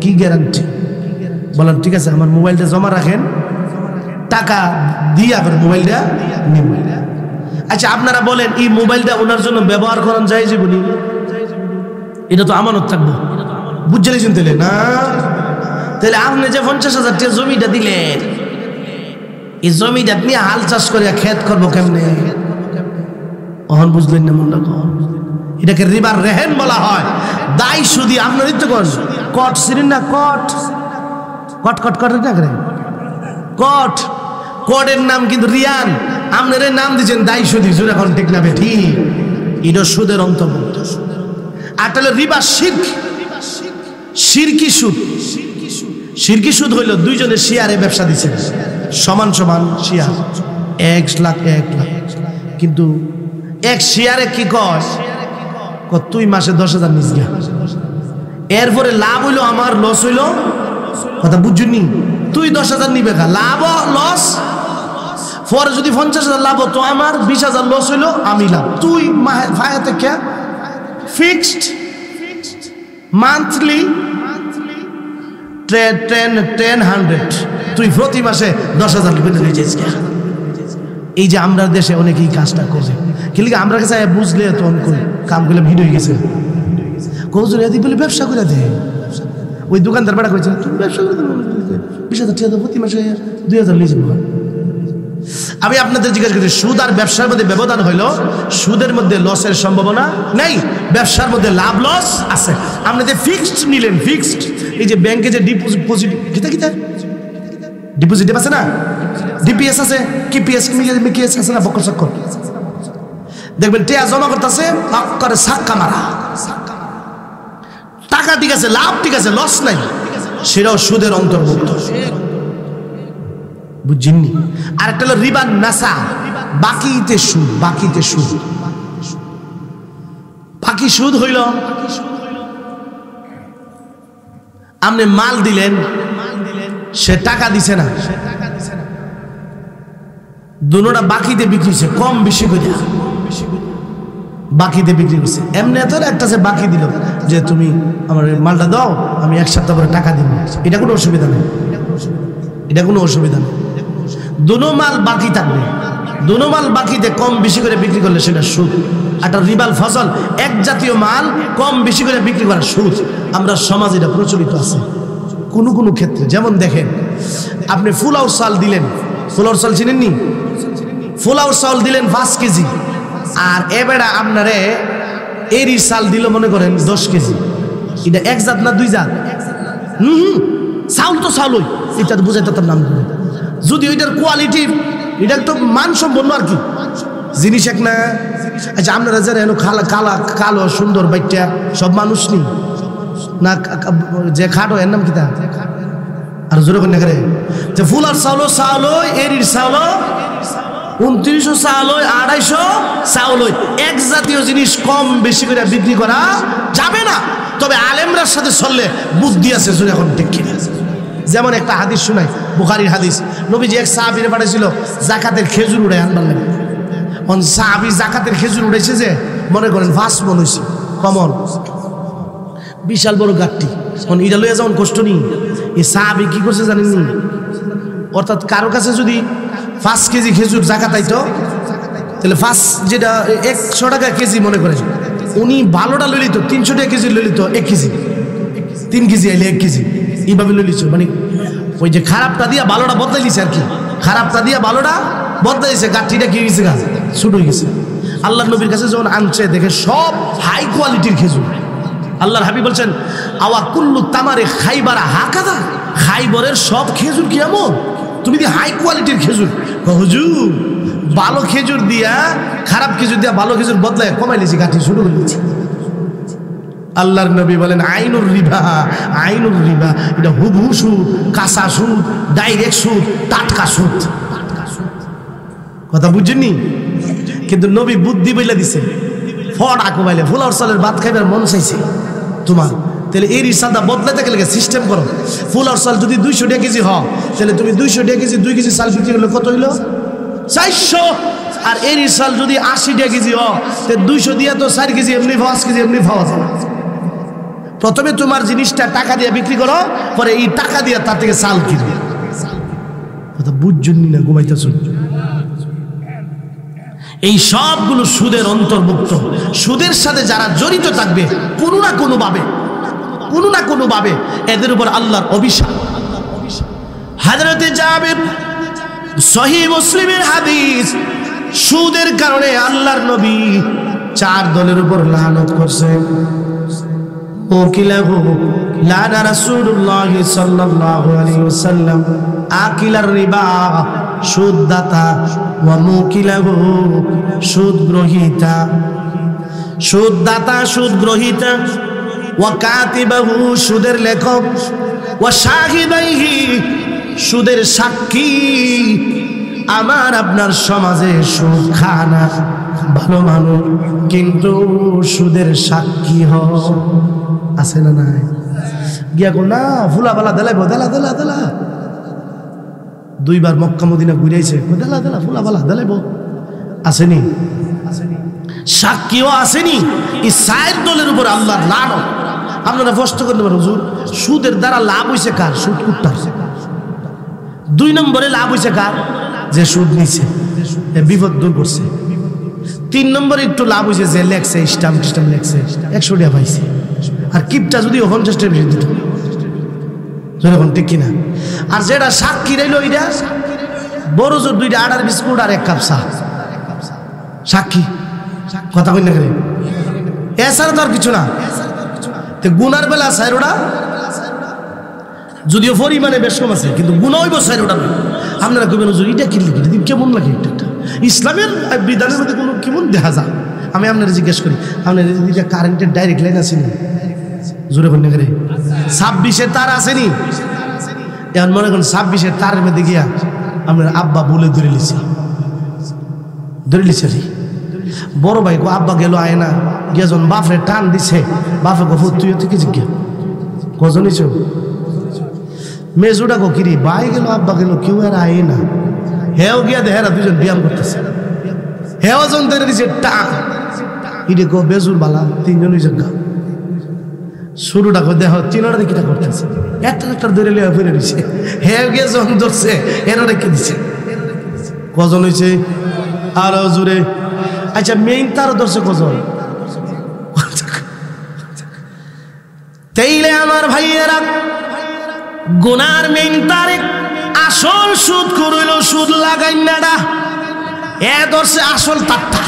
কি গ্যারান্টি? বললাম ঠিক আছে, আমার মোবাইলটা জমা রাখেন, টাকা দিয়ে আবার মোবাইলটা নিব। আচ্ছা আপনারা বলেন এই মোবাইলটা ওনার জন্য ব্যবহার করান যায় যে বলি, এটা তো আমানত থাকবো, বুঝলেন তাহলে না? তাহলে আপনি যে 50,000 টাকা জমিটা দিলেন, এই জমিটা নিয়ে হাল চাষ করে খেত করবো কেমনে? অহন বুঝলেন না? মনে রাখো, এটাকে রিবার রেহেন বলা হয়, দায় সুদি। আপনার তো কট ছিলেন না, কট কট কট কট না করে কট, কটের নাম কিন্তু রিয়ান, আপনার নাম দিচ্ছেন দায় সুদি। জোরে এখন ঠিক না ঠিক? এটা সুদের অন্তর্ভুক্ত। আর তাহলে রিবা শিরক, শিরকি সুদ। শিরকি সুদ হইল দুইজনের শেয়ারে ব্যবসা দিচ্ছে, সমান সমান শেয়ার, 1 লাখ 1 লাখ, কিন্তু এক শেয়ারে কি কয়, তুই মাসে 10,000 নিস গা, এরপরে লাভ হইলো আমার, লস হইলো, কথা বুঝুনি? তুই 10,000 নিবে খা, লাভ লস, পরে যদি 50,000 লাভ তো আমার 20,000 লস হইলো, আমি লাভ, তুই ফায়াতে কে ফিক্সড মান্থলি 100, তুই প্রতি মাসে 10,000 নিয়ে যাইস। এই যে আমরা দেশে অনেকেই কাজটা করে, কিন্তু আমরা কাছে বুঝলে তখন কাম করলে ভিড় হয়ে গেছে, কৌজুর এদিক বলে ব্যবসা করে দে। ওই দোকানদার বেড়া করেছে তুমি ব্যবসা করে দেবে, 20,000 টাকা প্রতি মাসে 2,000 নিয়ে যাবো। আমি আপনাদের জিজ্ঞাসা করছি, সুদ আর ব্যবসার মধ্যে ব্যবধান হইলো, সুদের মধ্যে লসের সম্ভাবনা নেই, ব্যবসার মধ্যে লাভ লস আছে। আপনাদের ফিক্সড নিলেন, ফিক্সড, এই যে ব্যাংকে যে ডিপোজিট ডিপোজিট আছে না, ডিপিএস আছে, কিপিএস মিকিএস আছে না, বকর চক্কর, দেখবেন টিয়া জমা করতেছে, পাক করে সাক্কা মারা, টাকা ঠিক আছে, লাভ ঠিক আছে, লস নাই, সেটাও সুদের অন্তর্ভুক্ত, বুঝছেননি? আর একটা হলো রিবা নাসা, বাকিতে সুদ। বাকিতে সুদ, বাকি সুদ হইল আপনি মাল দিলেন, সে টাকা দিছে না, দুটোটা বাকিতে বিক্রি হয়েছে, কম বেশি করে বাকিতে বিক্রি করছে। এমনি তো একটা সে বাকি দিল যে তুমি আমার মালটা দাও, আমি 1 সপ্তাহ পরে টাকা দিব, এটা কোনো অসুবিধা নেই, এটা কোনো অসুবিধা নেই। দুনো মাল বাকি থাকবে, দুনো মাল বাকিতে কম বেশি করে বিক্রি করলে সেটা সুদ। একটা রিবাল ফসল, এক জাতীয় মাল কম বেশি করে বিক্রি করা সুদ। আমরা সমাজ এটা প্রচলিত আছে কোনো কোনো ক্ষেত্রে। যেমন দেখেন, আপনি ফুলাও চাল দিলেন, ফুলাওর চাল চিনেননি? ফুলাওর চাল দিলেন 5 কেজি, আর এবারে আপনারে এরই চাল দিল মনে করেন 10 কেজি, এটা এক জাত না দুই জাত? চাউল তো চাউল, এটা তো বুঝাইতে তার নাম যদি ওইটার কোয়ালিটি এটা একটু মানসম্পন্ন আর কি জিনিস এক না। আচ্ছা আপনারা যারা এনো কালো সুন্দর বাইটা সব মানুষ নি না, যে খাটো এর নাম কি তা আর জোরে করে করে যে ফুলার চাউল এরির চাউল 2900 চাউল 250 চাউল, এক জাতীয় জিনিস কম বেশি করে বিক্রি করা যাবে না। তবে আলেমরার সাথে চললে বুদ্ধি আছে জোরে এখন ঠিক কিনা। যেমন একটা হাদিস শোনাই, বুখারীর হাদিস, নবীজি এক সাহাবীরে পাঠাইছিল যাকাতের খেজুর উড়াই আনবার লাগে। সাহাবী যাকাতের খেজুর উড়াইছে যে মনে করেন 5 মণ হয়েছে, কমন বিশাল বড় গাঠটি, এটা লইয়া যাওয়ার কষ্ট নেই। এই সাহাবী কি করছে জানেননি? অর্থাৎ কারো কাছে যদি 5 কেজি খেজুর জাকাত আইতো তাহলে 5 যেটা 100 টাকা কেজি মনে করেন, উনি ভালোটা লই লিত 300 টাকা কেজি লই লিত 1 কেজি, 3 কেজি আইলে 1 কেজি এইভাবে লই লিছ। মানে ওই যে খারাপটা দিয়া ভালোটা বদলাই দিছে আর কি, খারাপটা দিয়া ভালোটা বদলাই দিছে, গাঠিটা কি হয়েছে গা ছোট হয়ে গেছে। আল্লাহ নবীর কাছে যখন আনছে দেখে সব হাই কোয়ালিটির খেজুর। আল্লাহর হাবিব বলছেন আওয়া কুল্লু তামারে খাইবারা হাকাদা, খাইবরের সব খেজুর কি এমন? তুমি দি হাই কোয়ালিটির খেজুর? হুজুর ভালো খেজুর দিয়া খারাপ খেজুর দিয়া ভালো খেজুর বদলায় কমাই লিছি, গাঠি শুরু করে লিছি। আল্লাহর নবী বলেন আইনুর রিবা, আইনুর রিবা, এটা হুবহু সুদ, কাঁচা সুদ, ডাইরেক্ট সুদ, টাটকা সুদ। কথা বুঝছেননি? কিন্তু নবী বুদ্ধি বইলা দিছে, ফড়া কমাইলে ফুলার চালের ভাত খাইবার মন চাইছে তোমার, তাহলে এর সাদা বদলাতে গেলে সিস্টেম করো। ফুলার চাল যদি 200 টাকা কেজি হয় তাহলে তুমি 200 টাকা কেজি 2 কেজি চাল বিক্রি করলে কত হইলো? 400। আর এর চাল যদি 80 টাকা কেজি হয় তাহলে 200 দিয়া তো 4 কেজি এমনি 5 কেজি এমনি পাওয়া যাবে। প্রথমে তোমার জিনিসটা টাকা দিয়ে বিক্রি করো, পরে এই টাকা দিয়ে তার থেকে চাল কিনো। কথা বুঝছনি না? ঘুমাইতেছ? এই সবগুলো সুদের অন্তর্ভুক্ত। সুদের সাথে যারা জড়িত থাকবে কোনো না কোনো ভাবে এদের উপর আল্লাহর অভিশাপ। হযরতে জাবের সহিহ মুসলিমের হাদিস, সুদের কারণে আল্লাহর নবী 4 দলের উপর লানত করছেন। ওকিলাহু লানা রাসূলুল্লাহ সাল্লাল্লাহু আলাইহি ওয়াসাল্লাম আকিলার রিবা, সুদদাতা, ওয়া মুকিলাহু, সুদ গ্রহীতা, সুদদাতা সুদ গ্রহীতা, ওয়া কাতিবাহু, সুদের লেখক, ওয়া শাহিদাইহি, সুদের সাক্ষী। আমার আপনার সমাজে সুদ খানা ভালো মানুষ, কিন্তু সুদের সাক্ষী আছে না নাই? গিয়া কো না ফুলা বালা দেলাইব, দেলা দেলা দেলা 2 বার মক্কা মদিনা ঘুরাইছে, দেলা দেলা ফুলা বালা দেলাইব, আসেনি? সাক্ষীও আসেনি। এই 4 দলের উপর আল্লাহর লানত। আপনারা প্রশ্ন করতে পারেন হুজুর সুদের দ্বারা লাভ হইছে কার? সুদ কুট্টার। 2 নম্বরে লাভ হইছে কার? যে সুদ নিছে, বিপদ দূর করছে। 3 নম্বরে একটু লাভ হয়েছে যে লেখছে, স্টাম্প লেখছে, 100 টাকা পাইছে। আর কিপটা যদি 50 টাকা বেশি দিত, যখন ঠিক কিনা। আর যেটা সাক্ষী রইল ওইটা বড় জোর 2টা আটার বিস্কুট আর 1 কাপ চা, সাক্ষী। কথা কই না করে এছাড়া তো আর কিছু না। গুনার বেলা 4টা, যদিও পরিমাণে বেশ কম আছে, কিন্তু গুণা হইব 4টা। আপনারা কইবেন হুজুর এটা কি লিখে দিন, কেমন লাগে এটা? ইসলামের বিধানের মধ্যে কোনো কেমন দেখা যায়? আমি আপনারা জিজ্ঞেস করি, আপনার এটা কারেন্টের ডাইরেক্ট লাইন আসেনি? জোরে বললে করে 26-এর তার আসেনি? এখন মনে করেন 26-এর তারের মধ্যে গিয়া আপনার আব্বা বলে ধরে লিছে বড় ভাই গো আব্বা গেল আয় না, গিয়া যখন বাপরে টান দিছে, বাপে গো তুই থেকে জিজ্ঞা কজন হইছ? মেজুটা গো কিরি ভাই গেল আব্বা গেল, কেউ আর আয় না। হেও গিয়া দেহেরা 2জন ব্যায়াম করতেছে, হেও জন ধরে দিছে টান, ইডে গো বেজুর বালা 3জন হইছে গা। শুরুটা করে দেহ 3টা কিটা করতেছে, একটা ধরে লিয়া ফিরে দিছে। হেও গিয়া জন ধরছে, এরা রেখে দিছে। কজন হইছে? আরো জোরে। আচ্ছা মেইন তার ধরছে কজন? তাইলে আমার ভাইয়েরা গুনার মেইন তারিখ আসল সুদ করইল, সুদ লাগাই নাডা এ ধরছে আসল তারটা।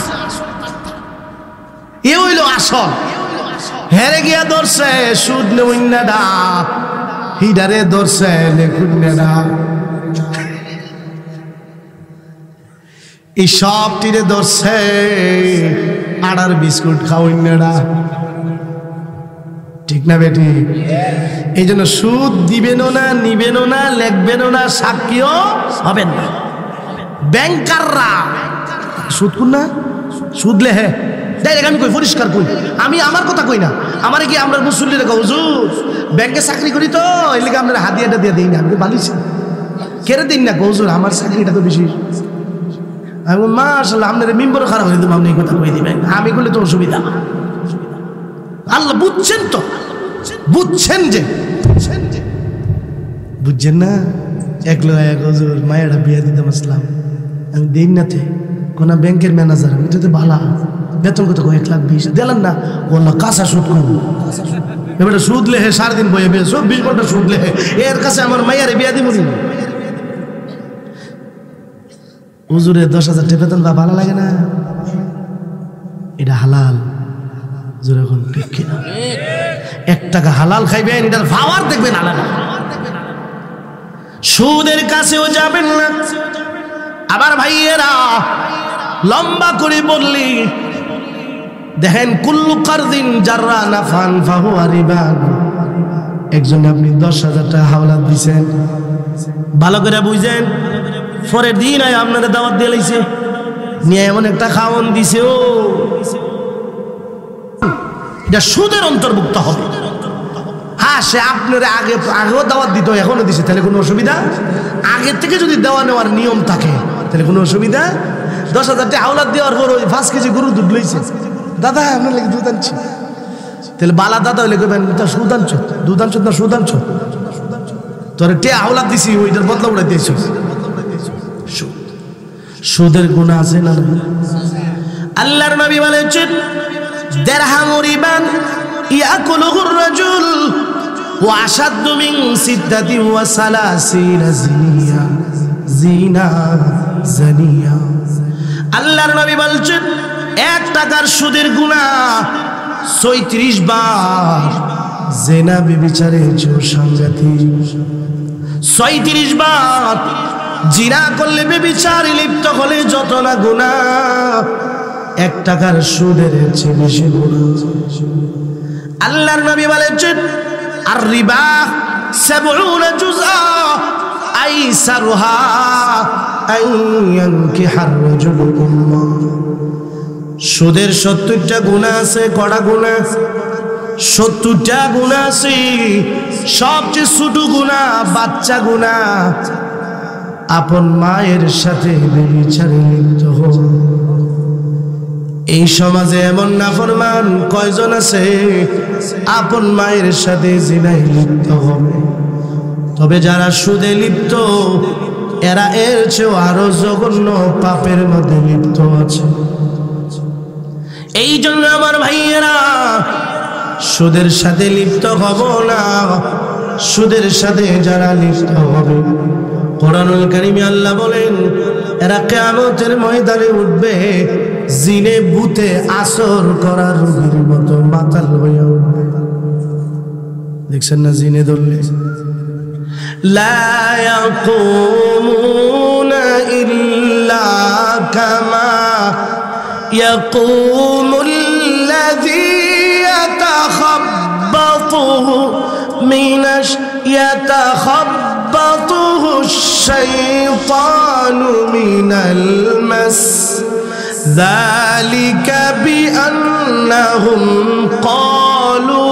এ হইল আসল। হেরে গিয়া ধরছে সুদ নেউন্নাডা, হিডারে ধরছে লেখুন্নাডা। এই সব তীরে ধরছে আড়ার বিস্কুট খাওয়াইনাডা। ঠিক না বেটি? এই জন্য সুদ দিবেনও না, নিবেনও না, লেখবেনও না, সাক্ষীও হবেন না। ব্যাংকাররা সুদ কোন না, সুদ লেহে ডাইরেক্ট। আমি কই পরিষ্কার কই, আমি আমার কথা কই না। আমার কি আমরা মুসল্লিরা কই হুজুর ব্যাংকে চাকরি করি তো এই লিগে আমরা হাদিয়াটা দিয়ে দিই না। আমি বালিছি কেড়ে দিন না হুজুর, আমার চাকরিটা তো বেশি। আমি মাশাআল্লাহ আপনার মেম্বার খারাপ হয়ে দেবো, আপনি এই কথা কই দিবেন। আমি করলে তো অসুবিধা। আল্লাহ বুঝছেন তো, বুঝছেন যে বুঝছেন না। এক হুজুর মায়েরা বিয়া দিতাম আসলাম, আমি দিন নাতে কোন ব্যাংকের ম্যানেজার, আমি তো ভালো বেতন কত 1,20,000 দিলেন না। বললো কাঁচা সুদ করবো, এবারে সুদ লেহে 4 দিন বয়ে 24 ঘন্টা সুদ লেহে, এর কাছে আমার মাইয়ারে বিয়া দিব। হুজুরে 10,000 টাকা বেতন বা ভালো লাগে না? এটা হালাল জোরে এখন ঠিক কিনা? 1 টাকা হালাল খাইবেন, এটার পাওয়ার দেখবেন আলাদা। সুদের কাছেও যাবেন না। আবার ভাইয়েরা লম্বা করে বললি দেখেন কুল্লু কারদিন জাররা নাফান ফাহুয়া রিবা। একজন আপনি 10,000 টাকা হাওলাত দিছেন, ভালো করে বুঝেন। পরের দিন আপনারা দাওয়াত দিয়ে লাইছে, নিয়ে এমন একটা খাওয়ান দিছে, ও এটা সুদের অন্তর্ভুক্ত হবে। হ্যাঁ, সে আপনার আগেও দাওয়াত দিত, এখনো দিছে, তাহলে কোনো অসুবিধা? আগে থেকে যদি দেওয়া নেওয়ার নিয়ম থাকে তাহলে কোনো অসুবিধা? 10,000 টাকা হাওলাত দেওয়ার পর ওই 5 কেজি গরু দুধ লইছে, দাদা আপনার লাগে দুধ আনছি, তাহলে বালা দাদা হইলে কইবেন সুদ আনছ, দুধ আনছ না সুদ আনছ, তোর টে হাওলাত দিছি ওইটার বদলা উড়াই দিয়েছ। সুদের গুনাহ আছে না? আল্লাহর নবী বলেছেন দিরহাম রিবান ইয়াকুলুহুর রাজুল ওয়া আশাদ্দু মিন 36 জিনিয়া জিনা জানিয়া। আল্লাহর নবী বলেছেন 1 টাকার সুদের গুনাহ 36 বার, জিনা ব্যভিচারের চেয়ে সাংঘাতিক। 36 বার জিনা করলে, ব্যভিচারে লিপ্ত হলে যত না গুনাহ, 1 টাকার সুদের চেয়ে বেশি গুনাহ। আল্লাহর নবী বলেছেন আর রিবা 70 জুজআ আইসারুহা আইয়ানকিহার রাজুল উম্মা। সুদের 70টা গুনাহ আছে। কড়া গুনাহ? 70টা গুনাহ আছে। সবচেয়ে ছোট গুনাহ বাচ্চা গুনাহ, আপন মায়ের সাথে ব্যভিচারে লিপ্ত হওয়া। এই সমাজে এমন নাফরমান কয়জন আছে আপন মায়ের সাথে জিনায় লিপ্ত হবে? তবে যারা সুদে লিপ্ত এরা এর চেয়েও আরো জঘন্য পাপের মধ্যে লিপ্ত আছে। এই জন্য আমার ভাইয়েরা সুদের সাথে লিপ্ত হব না। সুদের সাথে যারা লিপ্ত হবে, কোরআনুল কারীমে আল্লাহ বলেন এরা কিয়ামতের ময়দানে উঠবে জিনে ভূতে আসর করা রোগীর মতো মাতাল হয়ে উঠবে। দেখছেন না জিনে ধরলে? লা ইয়াকুমুনা ইল্লা কামা ইয়াকুমুল্লাযী ইয়াতাখাব্বাতুহু আশ-শাইতানু মিনাল মাস যালিকা বিআন্নাহুম ক্বালু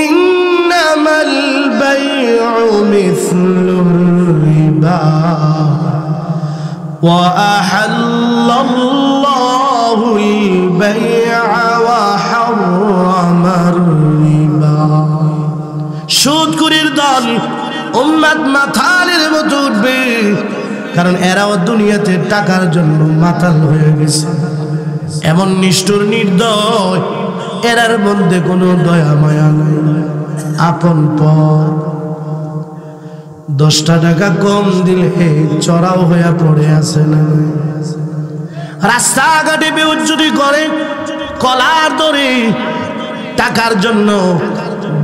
ইন্নামাল বাই'উ মিসলুর রিবা ওয়া আহাল্লাল্লাহুল বাই'a ওয়া হারামার রিবা। সুদখোরের দল উম্মত মাতালের মতো উঠবে, কারণ এরাও দুনিয়াতে টাকার জন্য মাতাল হয়ে গেছে। এমন নিষ্ঠুর নির্দয়, এরার মধ্যে কোনো দয়া মায়া নাই। আপন পর 10টা টাকা কম দিলে চড়াও হয়ে পড়ে আছে না? রাস্তাঘাটে বেউজ্জতি করে, কলার দড়ি টাকার জন্য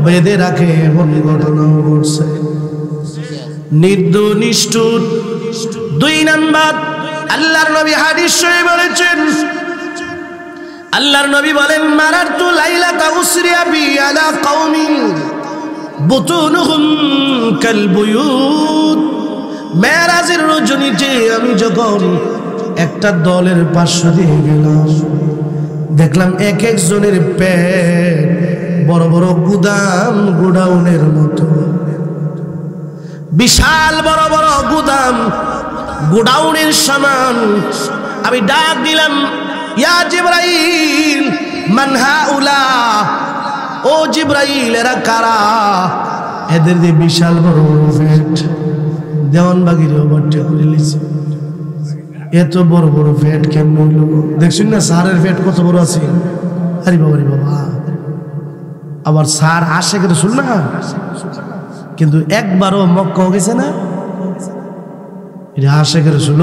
বেঁধে রাখে, এমন ঘটনা ঘটছে। নির্দয় নিষ্ঠুর। 2 নাম্বার, আল্লাহর নবী হাদিস শরীফে বলেছেন, আল্লাহর নবী বলেন, মারারতু লাইলাতা উসরিয়া বি আলা কওমিন বুতুনুহুম কাল বুয়ুত। মেরাজের রজনীতে আমি যখন একটা দলের পাশ দিয়ে গেলাম, দেখলাম এক একজনের পেট বড় বড় গুদাম, গোডাউনের মতো। বিশাল বড় বড় গুদাম, গোডাউনের সমান। আমি ডাক দিলাম, ইয়া জিবরাইল মান হাউলা, ও জিবরাইল এরা কারা? এদের যে বিশাল বড় বড় পেট, দেওয়ানবাগির ওভারটেক করে লিছে। এত বড় বড় পেট কেমন হইল? দেখছেন না সারের পেট কত বড় আছে? আরে বাবা রে বাবা। আবার সার আশেখ রাসূল না, কিন্তু একবারও মক্কা গেছে না। এটা আশেখ রাসূল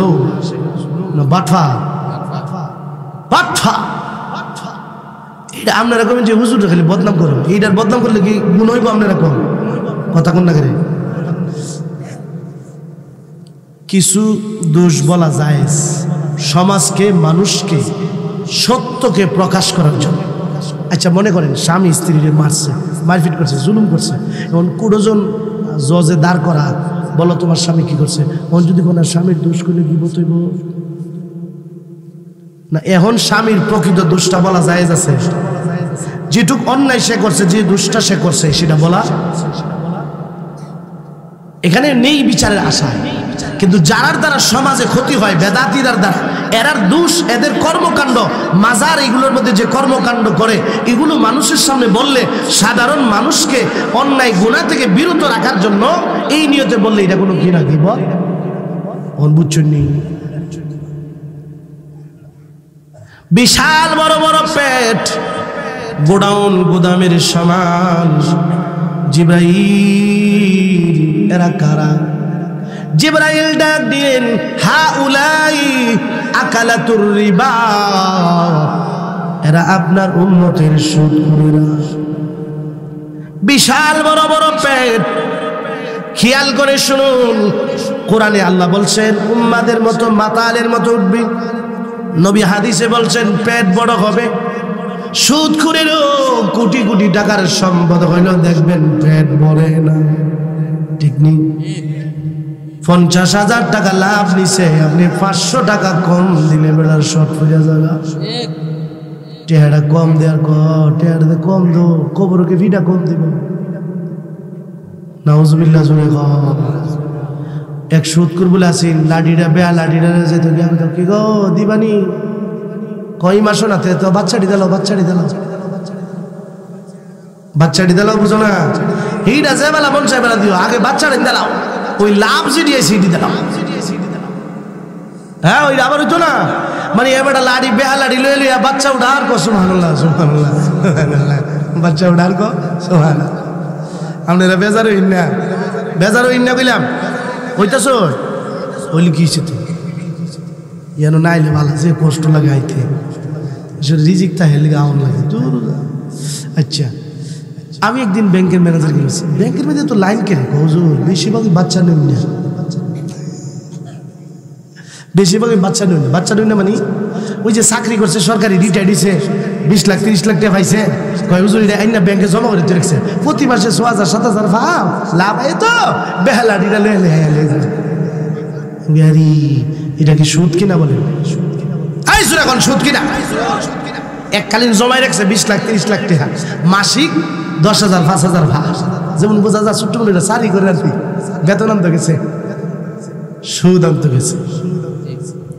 না বাটফা? বাটফা। এটা আপনারা কমেন যে হুজুরটা খালি বদনাম করো, এইটার বদনাম করলে কি গুণ হইব? আপনারা কম কথা কোন না করে। কিছু দোষ বলা যায় সমাজকে, মানুষকে, সত্যকে প্রকাশ করার জন্য। আচ্ছা মনে করেন স্বামী স্ত্রীকে মারছে, মারপিট করছে, জুলুম করছে, এখন 20 জন জজে দাঁড় করা, বলো তোমার স্বামী কি করছে? এখন যদি কোনো স্বামীর দোষ করলে গীবত হইব না? এখন স্বামীর প্রকৃত দোষটা বলা জায়েজ আছে? যেটুক অন্যায় সে করছে, যে দোষটা সে করছে সেটা বলা এখানে নেই বিচারের আশায়। কিন্তু যার দ্বারা সমাজে ক্ষতি হয়, বেদাতীদের দ্বারা, এরার দোষ, এদের কর্মকাণ্ড, মাজার এগুলোর মধ্যে যে কর্মকাণ্ড করে, এগুলো মানুষের সামনে বললে সাধারণ মানুষকে অন্যায় গুনাহ থেকে বিরত রাখার জন্য এই নিয়তে বললে এটা কোনো কি না দিব বুঝছেন নি? বিশাল বড় বড় পেট, গোডাউন গুদামের সমান। জিবরাইল এরা কারা? জিবরাইল ডাক দিলেন, হাউলাই আকালাতুর রিবা, এরা আপনার উম্মতের সুদখোরেরা। বিশাল বড় বড় পেট। খেয়াল করে শুনুন, কোরআনে আল্লাহ বলছেন উম্মাদের মতো মাতালের মতো উঠবি। নবী হাদিসে বলছেন পেট বড় হবে। সুদখোরেরও কোটি কোটি টাকার সম্পদ হইল, দেখবেন পেট ভরে না। ঠিক নেই? 50,000 টাকা লাভ নিছে, আপনি 500 টাকা কম দিলে বেড়ার শর্ট হয়ে যাবে। টেহাটা কম দেওয়ার টেহাটা কম দো, কবরকে ভিটা কম দিব। নাউজুবিল্লাহ জোরে কম। এক সুদখোর বলে আসিন, লাঠিটা বেয়া, লাঠিটা যেত কি গো দিবানি? কই মাসো না তো বাচ্চাটি দিল, বাচ্চাটি দিল, বাচ্চাটি দিল, বুঝো না? এইটা যে বেলা মন চাই বেলা দিও, আগে বাচ্চাটি দিলাও, ওই লাভ যেটি সিটি দিলাম। হ্যাঁ ওই আবার হইতো না, মানে এবার লাড়ি বেহা লাড়ি লয়ে লইয়া বাচ্চা উঠার কো সুবহানাল্লাহ সুবহানাল্লাহ সুবহানাল্লাহ, বাচ্চা উঠার কো সুবহানাল্লাহ। আপনারা বেজার হইন না, বেজার হইন না কইলাম। হইতাছ ওইলি কি হইছে? তো ইয়ানো নাইলে ভালো, যে কষ্ট লাগে আইতে রিজিক তা হেলে গাউন লাগে দূর। আচ্ছা আমি একদিন ব্যাংকের ম্যানেজার গেছি, ব্যাংকের মধ্যে তো লাইন কেন হুজুর? বেশিরভাগই বাচ্চা নেই না, বেশিরভাগই বাচ্চা নেই না। বাচ্চা নেই না মানে ওই যে চাকরি করছে সরকারি, রিটায়ার দিছে, 20 লাখ 30 লাখ টাকা পাইছে, কয় হুজুর এটা আইনা ব্যাংকে জমা করে রেখেছে, প্রতি মাসে 6,000 7,000 ভাব লাভ। এই তো বেহালাডিটা লে এটা কি সুদ কিনা বলে? এখন সুদ কিনা? এককালীন জমাই রাখছে 20 লাখ 30 লাখ টাকা, মাসিক 10,000 5,000 ভাব। যেমন বোঝা যায় ছোট্ট করে চাকরি করে আর কি, বেতন আনতে গেছে, সুদ আনতে গেছে।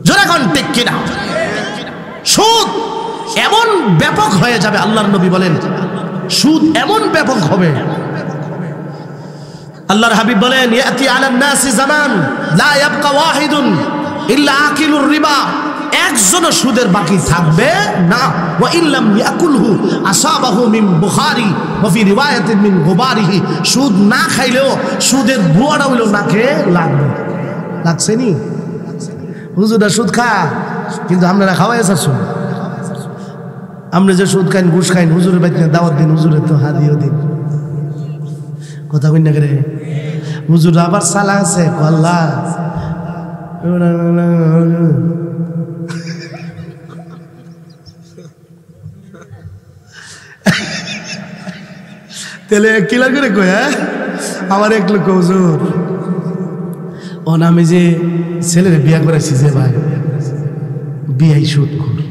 জোরাখন ঠিক কিনা? সুদ এমন ব্যাপক হয়ে যাবে, আল্লাহর নবী বলেন সুদ এমন ব্যাপক হবে। আল্লাহর হাবিব বলেন ইয়াতি আলান নাসি জামান লা ইয়াবকা ওয়াহিদুন ইল্লা আকিলুর রিবা, একজনও সুদের বাকি থাকবে না। ওয়া ইল্লাম ইয়াকুলহু আসাবাহু মিন বুখারি ওয়া ফি রিওয়ায়াতিন মিন গুবারিহি, সুদ না খাইলেও সুদের ধোঁয়াটা হইলো নাকে লাগবে। লাগছে নি? হুজুররা সুদ খা, কিন্তু আপনারা খাওয়াই আছো। আমরা যে সুদ খাইন ঘুষ খাইন হুজুরের বাড়িতে দাওয়াত দিন, হুজুরের তো হাদিও দিন। কথা কই না করে হুজুর আবার সালা আছে আল্লাহ তাহলে কিলার করে কই হ্যাঁ আমার এক লোক হুজুর ও আমি যে ছেলের বিয়া করেছি যে ভাই বিয়াই সুদ করি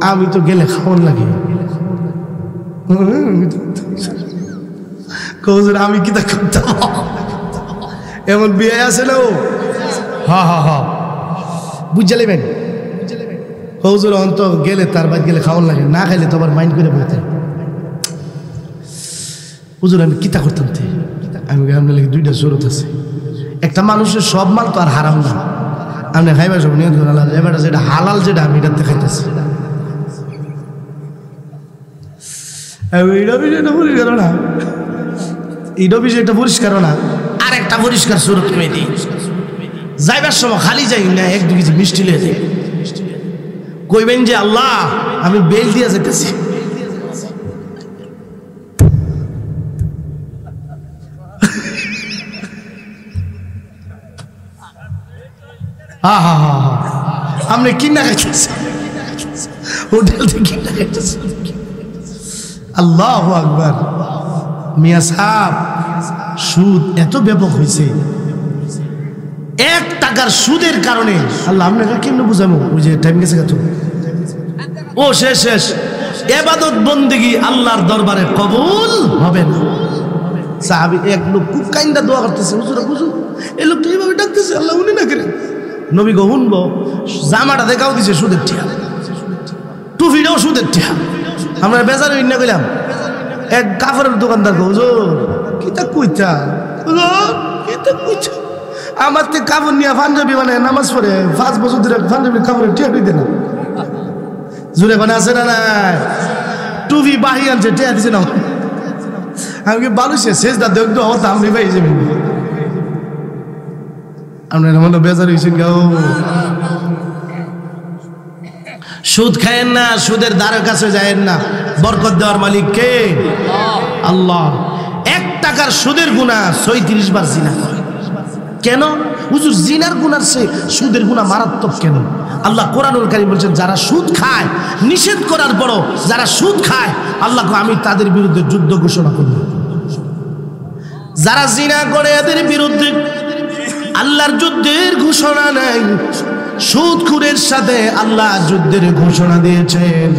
আমি তো গেলে খাওয়ান লাগে হুজুর আমি কি তা করতাম এমন বিয়ে আছে না ও হা হা হা বুঝে নেবেন হুজুর অন্ত গেলে তার বাদ গেলে খাওয়ান লাগে না খাইলে তো আবার মাইন্ড করে বলতেন হুজুর আমি কিতা করতাম আমি আপনার লাগে দুইটা জরুরত আছে একটা মানুষের সব মাল তো আর হারাম না আপনি খাইবার সব নিয়ন্ত্রণ এবার যেটা হালাল যেটা আমি এটাতে খাইতেছি পরিষ্কার না এটা বিষয়টা পরিষ্কার না আর একটা পরিষ্কার সুরত তুমি দিই যাইবার সময় খালি যাই না এক দু কেজি মিষ্টি লিয়ে যাই কইবেন যে আল্লাহ আমি বেল দিয়ে যেতেছি আপনি কিনা খাইতেছি হোটেল থেকে কিনা খাইতেছি আল্লাহু আকবার মিয়া সাহেব সুদ এত ব্যাপক হয়েছে 1 টাকার সুদের কারণে আল্লাহ আপনাকে কেমনে বুঝাবো ওই যে টাইম গেছে কত ও শেষ ইবাদত বন্দেগী আল্লাহর দরবারে কবুল হবে না সাহাবী এক লোক খুব কাইন্দা দোয়া করতেছে হুজুর বুঝুন এই লোকটা এইভাবে ডাকতেছে আল্লাহ উনি না করেন নবী গো শুনবো জামাটা দেখাও দিছে সুদের টিয়া টুপিটাও সুদের টিয়া আমরা বেজার না কইলাম এক কাফেরের দোকানদার হুজুর কিতা কইতা হুজুর কিতা কইতা আমার তে কাপড় নিয়ে পাঞ্জাবি মানে নামাজ পড়ে 5 বছর ধরে পাঞ্জাবি কাপড়ে টিয়া দিতে না জুড়ে বানা আছে না নাই টুপি বাহি আনছে টিয়া দিছে না আমি কি বালুছে শেষদা দেখতো হতো আমি ভাই যাবেন আপনার মনে বেজার হয়েছেন গাও সুদ খায়েন না সুদের দ্বারের কাছে যায়েন না বরকত দেওয়ার মালিক কে আল্লাহ 1 টাকার সুদের গুনাহ 36 বার জিনা করে কেন হুজুর জিনার গুনার চেয়ে সুদের গুনাহ মারাত্মক কেন আল্লাহ কোরআনুল কারীম বলেছেন যারা সুদ খায় নিষেধ করার পরও যারা সুদ খায় আল্লাহ আমি তাদের বিরুদ্ধে যুদ্ধ ঘোষণা করব যারা জিনা করে এদের বিরুদ্ধে আল্লাহর যুদ্ধের ঘোষণা নাই সুদখোরের সাথে আল্লাহ যুদ্ধের ঘোষণা দিয়েছেন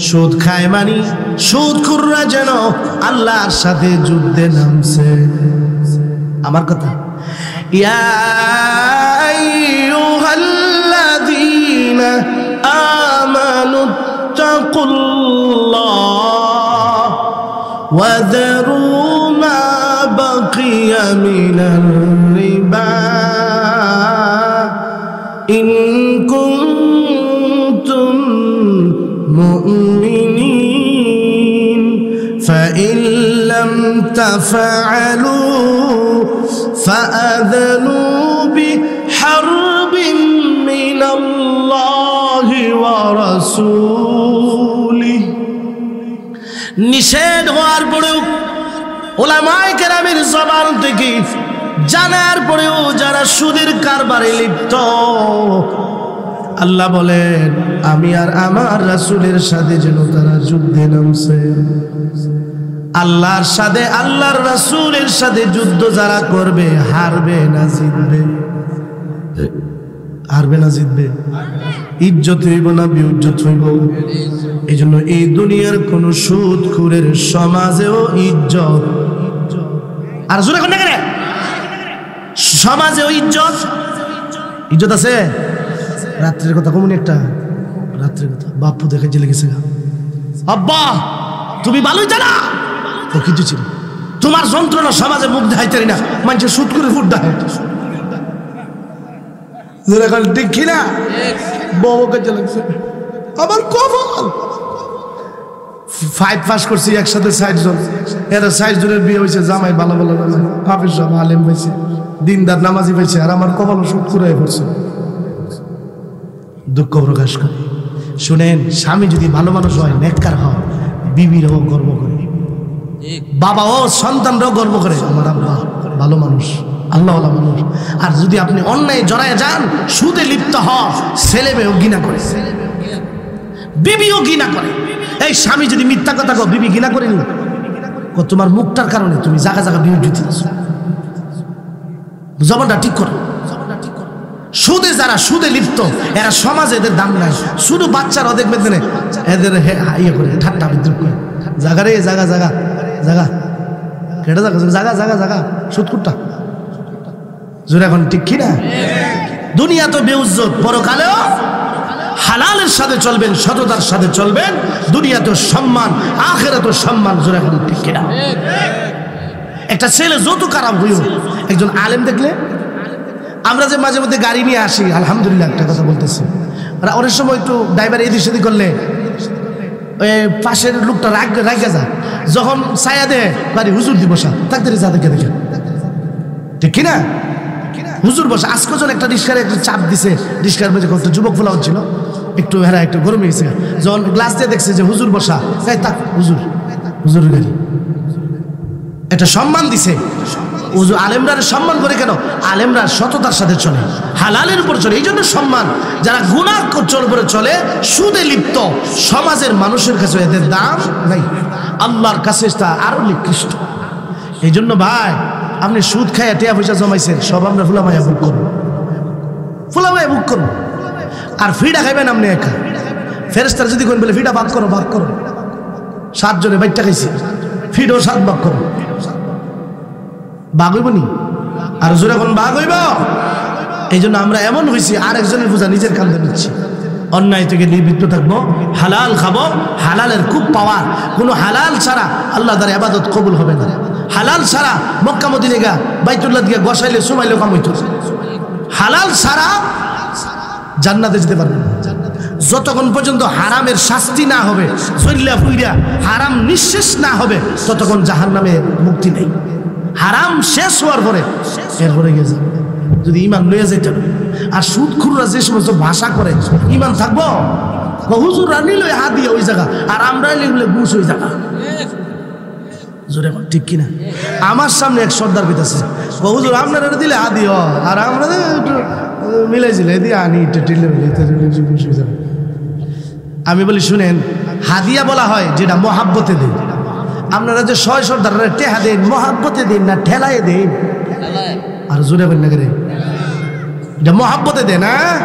সুদ খায় মানে সুদখোররা যেন আল্লাহর সাথে যুদ্ধে নামছে আমার কথা ইয়া আইয়ুহাল্লাযীনা আমানু তাকুল্লাহ ওয়া যারু মা বাকিয়া মিনার রিবা ইন কুনতুম মুমিনিন ফাইন লাম তাফআলু ফাআযানু বিহারবিন মিনাল্লাহি ওয়া রাসূলিহি নিষেধ হওয়ার পরেও উলামায়ে কেরামের জবান থেকে জানার পরেও যারা সুদের কারবারে লিপ্ত আল্লাহ বলেন আমি আর আমার রাসূলের সাথে যেন তারা যুদ্ধে নামছে আল্লাহর সাথে আল্লাহর রাসূলের সাথে যুদ্ধ যারা করবে হারবে না জিতবে হারবে না জিতবে ইজ্জত হইব না বিইজ্জত হইব এইজন্য এই দুনিয়ার কোন সুদখোরের সমাজেও ইজ্জত আর জোরে কোন না সমাজেও ইজ্জত ইজ্জত আছে রাত্রের কথা কমুন একটা রাত্রের কথা বাপু দেখে জেলে গেছে আব্বা তুমি ভালোই জানা ও কিছু ছিল তোমার যন্ত্রণা সমাজে মুখ দেখাইতে না মানুষ সুদ করে ফুট দেয় দেখি না বউকে জেলে গেছে আমার কপাল 5 পাস করছি একসাথে 60 জন এরা 60 জনের বিয়ে হয়েছে জামাই ভালো ভালো হাফেজ সাহেব আলেম পাইছে দিনদার নামাজি পাইছে আর আমার কপাল সুদ করে পড়ছে দুঃখ প্রকাশ করে শুনেন, স্বামী যদি ভালো মানুষ হয়, নেককার হয়, বিবিরও গর্ব করে, বাবাও সন্তানরাও গর্ব করে, আমার আব্বা ভালো মানুষ, আল্লাহওয়ালা মানুষ। আর যদি আপনি অন্যায় জড়ায় যান, সুদে লিপ্ত হন, ছেলে মেয়েও ঘৃণা করে, বিবিও ঘৃণা করে। এই স্বামী যদি মিথ্যা কথা কও, বিবি ঘৃণা করেনি, তোমার মুখটার কারণে তুমি জায়গা জায়গা বিয়ে দিতে আছো, জবানটা ঠিক করো। সুদে যারা সুদে লিপ্ত, এরা সমাজে এদের দাম নাই। শুধু বাচ্চারাও দেখবেন এদের ইয়ে করে, ঠাট্টা বিদ্রুপ করে, জায়গা রে জায়গা জায়গা জায়গা কেটে জায়গা জায়গা জায়গা সুদকুট্টা জোরে এখন ঠিক কিনা? দুনিয়া তো বেউজ্জত, পরকালেও হালালের সাথে চলবেন, সততার সাথে চলবেন, দুনিয়া তো সম্মান, আখিরাত তো সম্মান। জোরে এখন ঠিক কিনা? একটা ছেলে যত খারাপ হইও, একজন আলেম দেখলে, আমরা যে মাঝে মধ্যে গাড়ি নিয়ে আসি, আলহামদুলিল্লাহ একটা কথা বলতেছি, অনেক সময় একটু ড্রাইভার এদিক সেদিক করলে পাশের লোকটা রাগে যা, যখন ছায়া দেয় গাড়ি হুজুর দি বসা থাকতে যা দেখে দেখে, ঠিক কিনা? হুজুর বসা। আজকে যখন একটা রিক্সার একটু চাপ দিছে, রিক্সার মধ্যে একটা যুবক ফোলা হচ্ছিল, একটু হেরা একটু গরম হয়ে গেছে, যখন গ্লাস দিয়ে দেখছে যে হুজুর বসা, তাই তাক হুজুর, হুজুর গাড়ি একটা সম্মান দিছে। হুজুর আলেমরা সম্মান করে কেন? আলেমরা সততার সাথে চলে, হালালের উপর চলে, এই জন্য সম্মান। যারা গুনাহ উপরে চলে, সুদে লিপ্ত, সমাজের মানুষের কাছে এদের দাম নাই, আল্লাহর কাছে তা আরো নিকৃষ্ট। এই জন্য ভাই, আপনি সুদ খাইয়া টিয়া পয়সা জমাইছেন, সব আমরা ফুলামাইয়া বুক করুন, ফুলামাইয়া বুক করুন। আর ফিডা খাইবেন আপনি একা, ফেরেশতারা যদি কোন বলে ফিডা ভাগ করো, ভাগ করো, 7 জনে বাইটটা খাইছে, ফিডও 7 ভাগ করো, বাঘ হইব নি? আর জোরে এখন বাঘ হইব। এই জন্য আমরা এমন হয়েছি, আরেকজনের বোঝা নিজের কাঁধে নিচ্ছি। অন্যায় থেকে নিবৃত্ত থাকবো, হালাল খাবো, হালালের খুব পাওয়ার। কোনো হালাল ছাড়া আল্লাহ তার ইবাদত কবুল হবে না। হালাল ছাড়া মক্কা মদিনা গা বাইতুল্লাহ দিয়ে গসাইলে সুমাইলে কাম হইতো। হালাল ছাড়া জান্নাতে যেতে পারবে না। যতক্ষণ পর্যন্ত হারামের শাস্তি না হবে, চল্লা ফুইরা হারাম নিঃশেষ না হবে, ততক্ষণ জাহান্নামে মুক্তি নেই। হারাম শেষ হওয়ার পরে এরপরে গেছে যদি ইমান লইয়া যেতে হবে। আর সুদখুররা যে সমস্ত ভাষা করে, ইমান থাকবো? হুজুররা নিল হাত দিয়ে ওই জায়গা, আর আমরা নিলে ঘুষ ওই জায়গা। জোরে ঠিক কিনা? আমার সামনে এক সর্দার পিতাছে, হুজুর আপনারা দিলে হাত দিও, আর আমরা মিলাইছিলে দিয়ে আনি টিলে। আমি বলি শুনেন, হাদিয়া বলা হয় যেটা মহাব্বতে দেন। আপনারা যে 6 সর্দাররা টেহা দেন, মহাব্বতে দেন না ঠেলায় দেন? আর জোরে বলেন না রে, এটা মহাব্বতে দেন। হ্যাঁ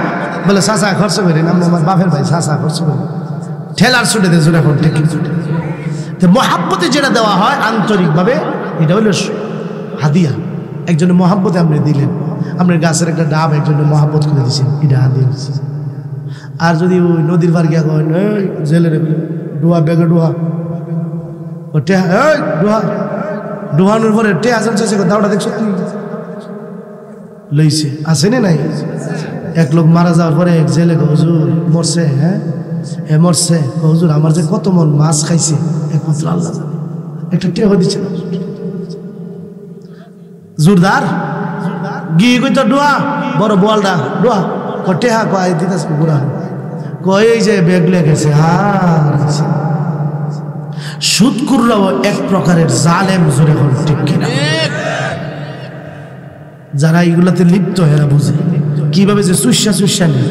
বলে চাচা খরচ করেন, আমরা আমার বাপের ভাই, চাচা খরচ করেন, ঠেলার ছুটে দেন। জোরে এখন ঠিক তো মহাব্বতে যেটা দেওয়া হয় আন্তরিকভাবে, এটা হলো হাদিয়া। একজনের মহাব্বতে আপনি দিলেন, আপনার গাছের একটা ডাব একজনের মহাব্বত করে দিচ্ছেন, এটা হাদিয়া। আর যদি ওই নদীর পার গিয়া করেন, জেলে ডুয়া বেগে ডুয়া, ডুহানোর পরে টে আসেন চাষে দাওটা দেখছো তুই লইছে আসেনি নাই? এক লোক মারা যাওয়ার পরে এক জেলে হুজুর মরছে, হ্যাঁ হ্যাঁ মরছে, হুজুর আমার যে কত মন মাছ খাইছে একমাত্র আল্লাহ জানে, একটা টেহ দিচ্ছে না। জোরদার গিয়ে কই তো ডুয়া বড় বোয়ালটা ডুয়া টেহা কয় দিতাস বুড়া কয় এই যে বেগলে গেছে। সুদখুররাও এক প্রকারের জালেম। জোরে হল ঠিক কিনা? যারা এইগুলাতে লিপ্ত এরা বুঝে কিভাবে যে চুষা নেই।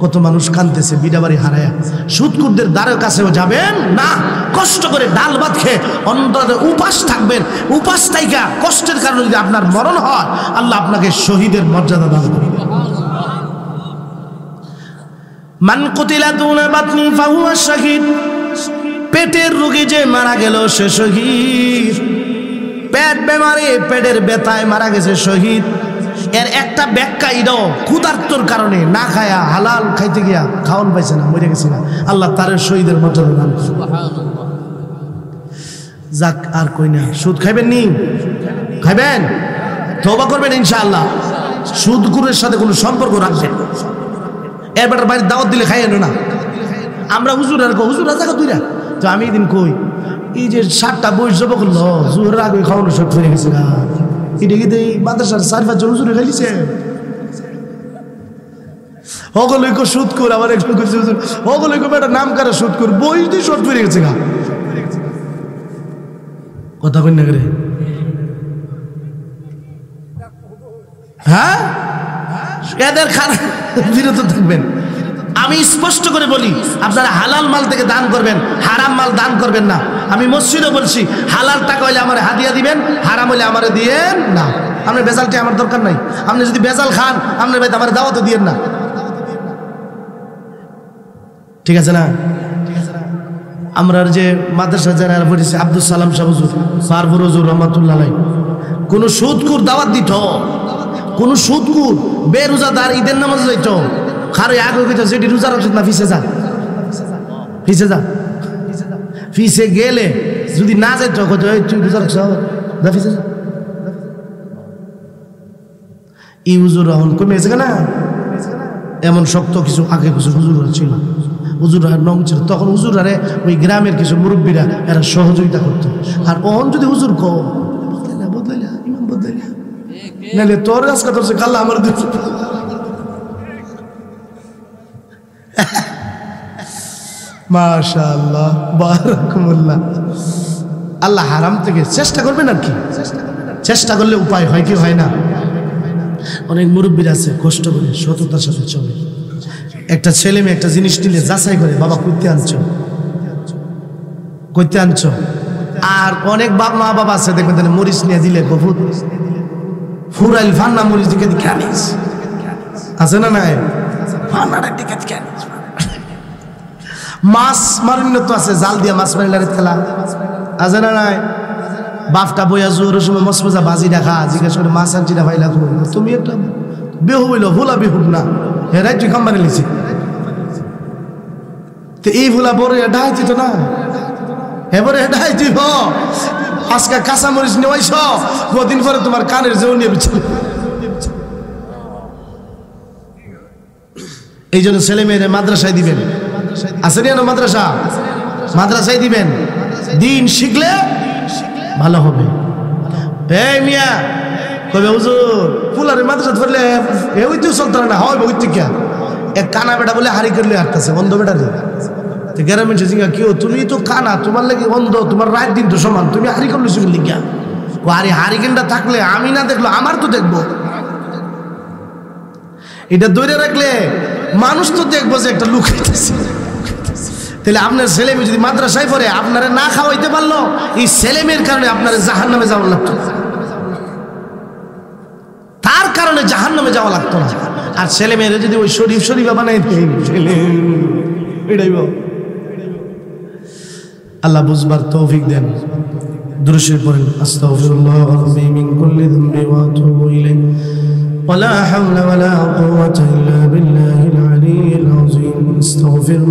কত মানুষ কাঁদতেছে বিডাবাড়ি হারায়। সুদখুরদের দ্বারের কাছেও যাবেন না, কষ্ট করে ডাল ভাত খেয়ে অন্তত উপাস থাকবেন। উপাস থাইকা কষ্টের কারণে যদি আপনার মরণ হয়, আল্লাহ আপনাকে শহীদের মর্যাদা দান করবে। মান কুতিলা দুনা বাতনি ফাহুয়া শাহীদ। পেটের রোগী যে মারা গেল সে শহীদ। পেট বেমারে পেটের ব্যথায় মারা গেছে শহীদ। এর একটা ব্যাখ্যা এটাও, ক্ষুধার্তর কারণে না খায়া হালাল খাইতে গিয়া খাওয়ান পাইছে না, মরে গেছে না, আল্লাহ তার শহীদের মর্যাদা দান করবে। যাক আর কই না, সুদ খাইবেন নি? খাইবেন? তওবা করবেন ইনশাআল্লাহ। সুদখুরের সাথে কোনো সম্পর্ক রাখবেন না। এবার বাইরে দাওয়াত দিলে খাইয়েন না। আমরা হুজুর আর হুজুর রাজা তুইরা তো আমি এদিন কই এই যে 7টা বয়স জব করলো জোহরের আগে খাওয়ানো সব ফিরে গেছে না, এটা কিন্তু এই মাদ্রাসার 4-5 জন হুজুরে খাইছে। হগলইকো সুদ কর আবার একজন কইছে হুজুর হগলইকো বেটা নাম কারা সুদ কর বই দি শর্ট পড়ে গেছে গা কথা কই না করে হ্যাঁ এদের খানা বিরত থাকবেন আমি স্পষ্ট করে বলি আপনারা হালাল মাল থেকে দান করবেন হারাম মাল দান করবেন না আমি মসজিদে বলছি হালাল টাকা হইলে আমার হাদিয়া দিবেন হারাম হইলে আমারে দিয়েন না আপনার বেজালটি আমার দরকার নাই আপনি যদি বেজাল খান আপনার ভাই আমার দাওয়াতও দিয়েন না ঠিক আছে না আমরা যে মাদ্রাসা যারা পড়েছি আব্দুল সালাম সাহেব হুজুর পারভর হুজুর রহমাতুল্লাহ আলাইহি কোন সুদকুর দাওয়াত দিত কোন সুদকুর বেরোজাদার ঈদের নামাজ যাইতো খারে আগে কইতো যেটি রোজা রাখছ না ফিসে যা ফিসে গেলে যদি না যাইতো কইতো এই তুই রোজা রাখছ না ফিসে যা ই হুজুর এখন কমে গেছে না এমন শক্ত কিছু আগে কিছু হুজুর ছিল হুজুর নং ছিল তখন হুজুর আরে ওই গ্রামের কিছু মুরব্বীরা এরা সহযোগিতা করতো আর ওহন যদি হুজুর কো বদলাইলা ইমাম বদলাইলা নালে তোর কাজ কথা হচ্ছে কাল্লা আমার দিন মাশাআল্লাহ বারাকাতুল্লাহ আল্লাহ হারাম থেকে চেষ্টা করবেন আর কি চেষ্টা করলে উপায় হয় কি হয় না অনেক মুরব্বীরা আছে কষ্ট করে সততার সাথে চলে একটা ছেলে মেয়ে একটা জিনিস নিলে যাচাই করে বাবা কইতে আনছো আর অনেক মা বাবা আছে দেখবেন তাহলে মরিচ নিয়ে দিলে গফুত ফুরাইল ফান্না মরিচ দিকে আনিস আছে না নাই মাছ মারিন তো আছে জাল দিয়া মাছ মারিলার খেলা আছে না নাই বাপটা বইয়া জোর সময় মসমজা বাজি দেখা জিজ্ঞেস করে মাছ আনছিটা ভাইলা তুমি একটা বেহু বইল ভোলা বেহুব না হেরাই তুই খাম্বারে লিছি তো এই ভোলা বড় ডাই দিত না এবারে ডাই দিব আজকে কাঁচা মরিচ নেওয়াইছ কদিন পরে তোমার কানের জেউ নিয়ে বিছিল এই জন্য ছেলে মেয়েরা মাদ্রাসায় দিবেন আছে না মাদ্রাসায় দিবেন দিন শিখলে ভালো হবে এই মিয়া কবে হুজুর ফুলারে মাদ্রাসা ধরলে ওই তো চলতে না হয় ওই থেকে এক কানা বেটা বলে হারি করলে হাঁটতেছে অন্ধ বেটা রে গ্রামের জিঙ্গা কেউ তুমি তো কানা তোমার লাগে অন্ধ তোমার রাত দিন তো সমান তুমি হারি করলে শুনে লিখিয়া ও আরে হারিকেনটা থাকলে আমি না দেখলো আমার তো দেখবো এটা ধরে রাখলে মানুষ তো দেখবো যে একটা লুক হইতেছে তাহলে আপনার ছেলে মেয়ে যদি মাদ্রাসায় পড়ে আপনারা না খাওয়াইতে পারলো এই ছেলে মেয়ের কারণে আপনার জাহান্নামে যাওয়া লাগতো তার কারণে জাহান্নামে যাওয়া লাগতো না আর ছেলে মেয়েরা যদি ওই শরীফা বানাই এটাই আল্লাহ বুঝবার তৌফিক দেন দুরূদ শরীফ পড়েন আস্তাগফিরুল্লাহ রাব্বি মিন কুল্লি যামবি ওয়া আতুবু ইলাইহি ওয়া লা হাওলা ওয়া লা কুওয়াতা ইল্লা বিল্লাহিল আলিয়্যিল আযীম আস্তাগফিরুল্লাহ